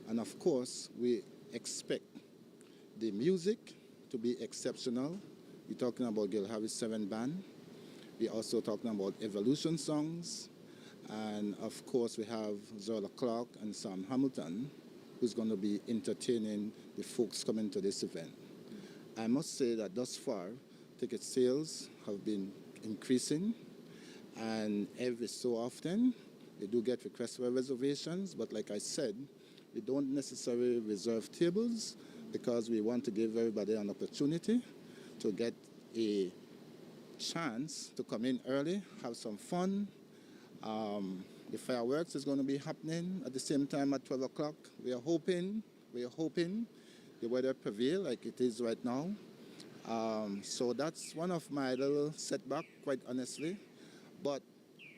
S18: And of course, we expect the music to be exceptional. We're talking about Gil Harris 7 Band. We're also talking about Evolution songs. And of course, we have Zola Clark and Sam Hamilton, who's going to be entertaining the folks coming to this event. I must say that thus far, ticket sales have been increasing, and every so often, we do get requests for reservations, but like I said, we don't necessarily reserve tables because we want to give everybody an opportunity to get a chance to come in early, have some fun. The fireworks is going to be happening at the same time at 12 o'clock. We are hoping the weather prevail like it is right now. So that's one of my little setbacks, quite honestly. But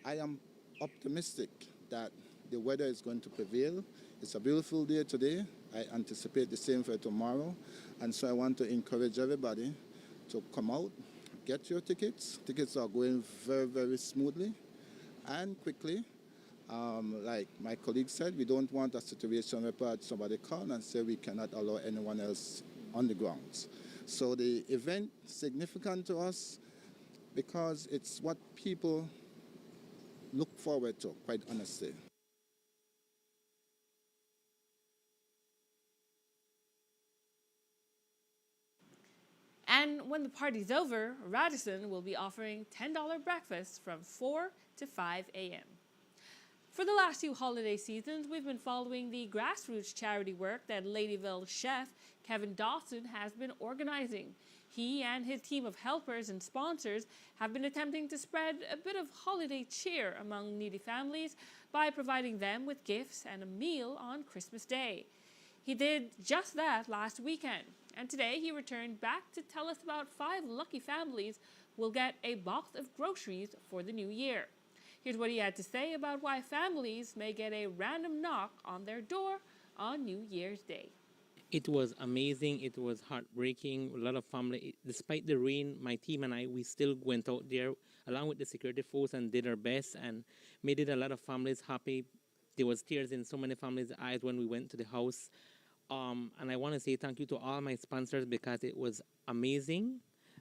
S18: I am optimistic that the weather is going to prevail. It's a beautiful day today. I anticipate the same for tomorrow. And so I want to encourage everybody to come out, get your tickets. Tickets are going very, very smoothly and quickly. Like my colleague said, we don't want a situation where somebody call and say we cannot allow anyone else on the grounds. So the event is significant to us because it's what people look forward to, quite honestly.
S1: And when the party's over, Radisson will be offering $10 breakfast from 4 to 5 a.m. For the last 2 holiday seasons, we've been following the grassroots charity work that Ladyville chef Kevin Dawson has been organizing. He and his team of helpers and sponsors have been attempting to spread a bit of holiday cheer among needy families by providing them with gifts and a meal on Christmas Day. He did just that last weekend, and today he returned back to tell us about 5 lucky families who will get a box of groceries for the new year. Here's what he had to say about why families may get a random knock on their door on New Year's Day.
S19: It was amazing. It was heartbreaking. A lot of family, despite the rain, my team and I, we still went out there along with the security force and did our best and made it a lot of families happy. There was tears in so many families' eyes when we went to the house. And I want to say thank you to all my sponsors because it was amazing.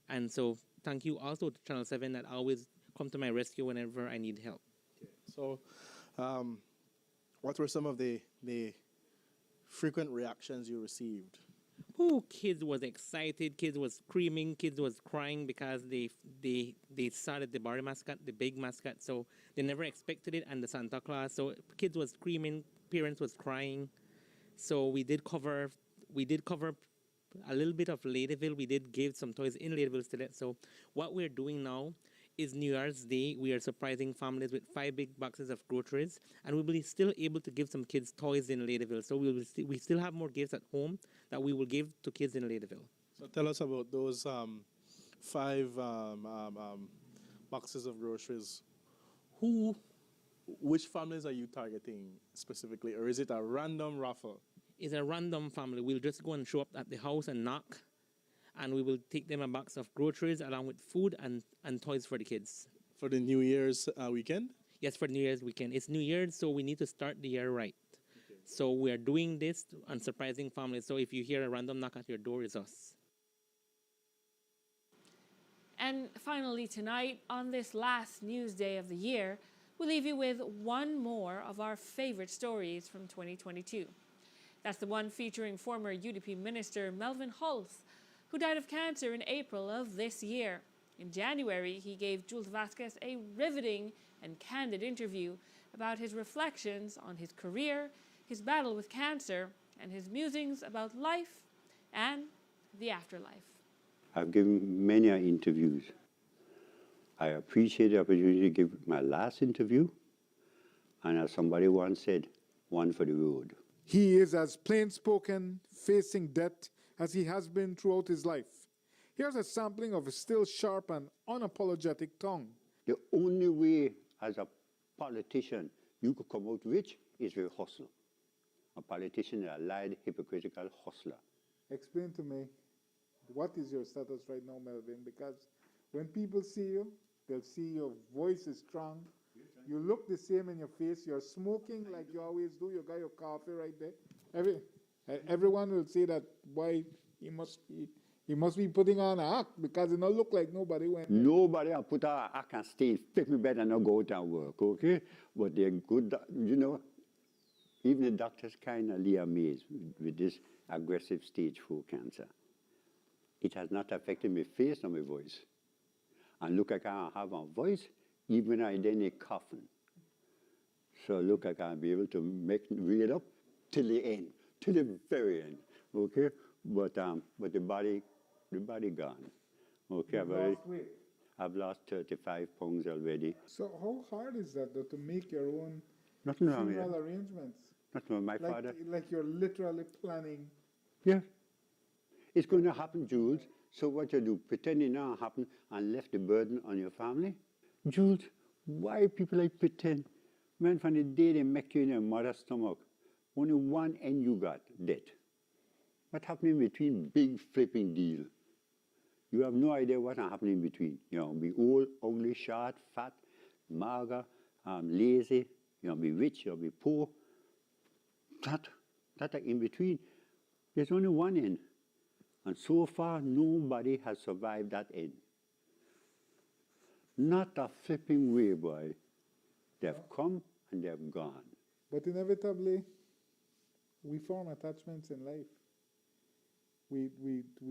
S19: And so thank you also to Channel 7 that always come to my rescue whenever I need help.
S7: So, what were some of the frequent reactions you received?
S19: Oh, kids was excited. Kids was screaming. Kids was crying because they started the Barry mascot, the big mascot. So they never expected it, and the Santa Claus. So kids was screaming. Parents was crying. So we did cover a little bit of Ladyville. We did give some toys in Ladyville still. So what we're doing now is New Year's Day. We are surprising families with 5 big boxes of groceries, and we will be still able to give some kids toys in Ladyville. So we still have more gifts at home that we will give to kids in Ladyville.
S7: So tell us about those 5 boxes of groceries. Which families are you targeting specifically, or is it a random raffle?
S19: It's a random family. We'll just go and show up at the house and knock, and we will take them a box of groceries along with food and toys for the kids.
S7: For the New Year's weekend?
S19: Yes, for New Year's weekend. It's New Year's, so we need to start the year right. Okay. So we are doing this and surprising families. So if you hear a random knock at your door, it's us.
S1: And finally tonight, on this last news day of the year, we'll leave you with one more of our favorite stories from 2022. That's the one featuring former UDP Minister Melvin Hulse, who died of cancer in April of this year. In January, he gave Jules Vasquez a riveting and candid interview about his reflections on his career, his battle with cancer, and his musings about life and the afterlife.
S20: I've given many interviews. I appreciate the opportunity to give my last interview, and as somebody once said, one for the road.
S21: He is as plain-spoken, facing death, as he has been throughout his life. Here's a sampling of his still sharp and unapologetic tongue.
S20: The only way as a politician you could come out rich is with hustle. A politician is a lied, hypocritical hustler.
S21: Explain to me, what is your status right now, Melvin? Because when people see you, they'll see your voice is strong. You look the same in your face. You're smoking like you always do. You got your coffee right there. Everyone will say that, boy, he must be putting on an act because it don't look like nobody went.
S20: Nobody will put on an act and stay, take me bed and not go out and work, okay? But they're good, you know, even the doctors kind of amazed with this aggressive stage 4 cancer. It has not affected my face or my voice. And look, I can't have a voice, even when I then a coffin. So look, I can't be able to read up till the end, till the very end, okay? But the body gone. Okay, I've lost 35 pounds already.
S21: So how hard is that, though, to make your own
S20: Nothing wrong,
S21: funeral
S20: yeah.
S21: arrangements?
S20: Nothing wrong, my father.
S21: Like you're literally planning.
S20: Yeah. It's going to happen, Jules. So what you do, pretend it not happen and left the burden on your family? Jules, why people like pretend? Man, from the day they make you in your mother's stomach, only one end you got, death. What happened in between? Big flipping deal. You have no idea what happened in between. You know, be old, ugly, short, fat, mager, lazy. You know, be rich, you'll be poor. That in between. There's only one end. And so far, nobody has survived that end. Not a flipping way, boy. They've come and they've gone.
S21: But inevitably, we form attachments in life. We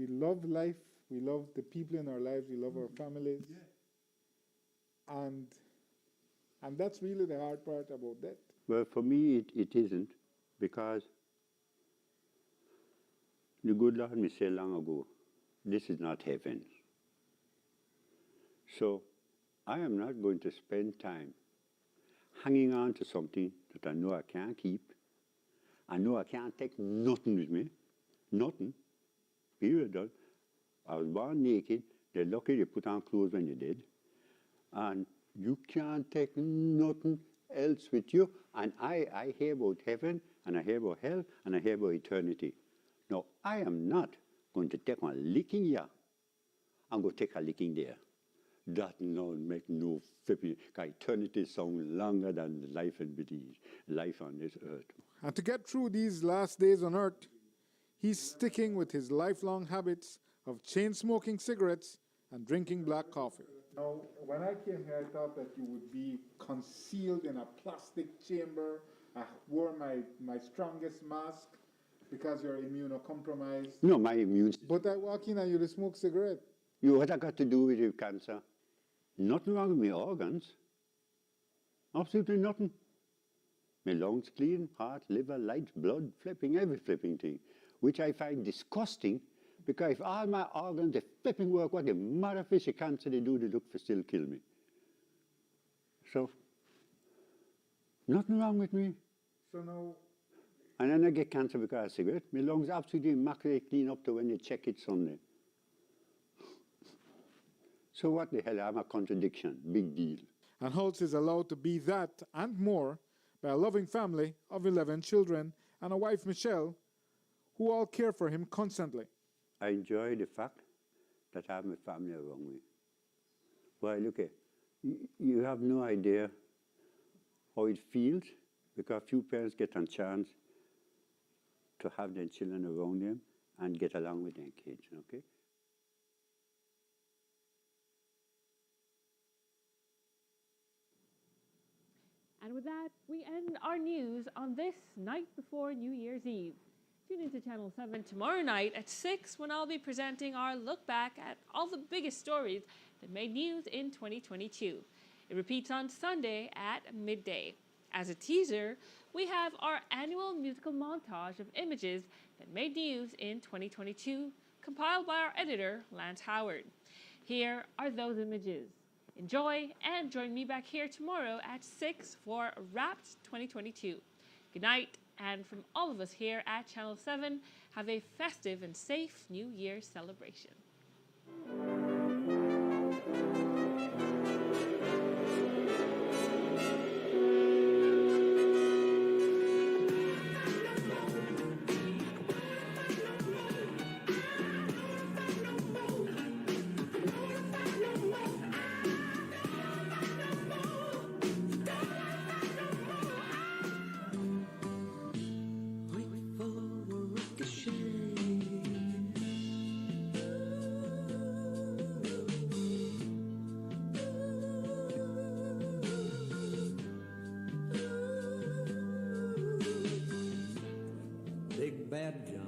S21: love life. We love the people in our lives. We love our families. Yeah. And that's really the hard part about that.
S20: Well, for me, it isn't, because the good Lord me said long ago, this is not heaven. So I am not going to spend time hanging on to something that I know I can't keep. I know I can't take nothing with me. Nothing. Period. I was born naked. They're lucky they put on clothes when you're dead. And you can't take nothing else with you. And I hear about heaven, and I hear about hell, and I hear about eternity. Now, I am not going to take one licking here and go take a licking there. That no make no flipping. Eternity sound longer than the life in Belize, life on this earth.
S21: And to get through these last days on earth, he's sticking with his lifelong habits of chain-smoking cigarettes and drinking black coffee. Now, when I came here, I thought that you would be concealed in a plastic chamber. I wore my strongest mask because you're immunocompromised.
S20: No, my immune.
S21: But I walk in and you smoke cigarette.
S20: What I got to do with your cancer? Nothing wrong with my organs. Absolutely nothing. My lungs clean, heart, liver, lights, blood, flipping, every flipping thing. Which I find disgusting, because if all my organs, they flipping work, what the mother fish cancer they do, they look for still kill me. So, nothing wrong with me.
S21: So now...
S20: And then I get cancer because of cigarette. My lungs absolutely immaculate clean up to when they check it Sunday. So what the hell, I'm a contradiction, big deal.
S21: And Holtz is allowed to be that and more by a loving family of 11 children and a wife, Michelle, who all care for him constantly.
S20: I enjoy the fact that I have my family around me. Well, look, you have no idea how it feels, because few parents get a chance to have their children around them and get along with their kids, okay?
S1: And with that, we end our news on this night before New Year's Eve. Tune into Channel 7 tomorrow night at 6 when I'll be presenting our look back at all the biggest stories that made news in 2022. It repeats on Sunday at midday. As a teaser, we have our annual musical montage of images that made news in 2022, compiled by our editor, Lance Howard. Here are those images. Enjoy and join me back here tomorrow at 6 for Wrapped 2022. Good night, and from all of us here at Channel 7, have a festive and safe New Year's celebration.
S2: Big Bad John.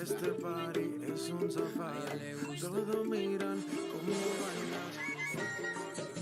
S22: Este party es un safari, todos miran como bailas.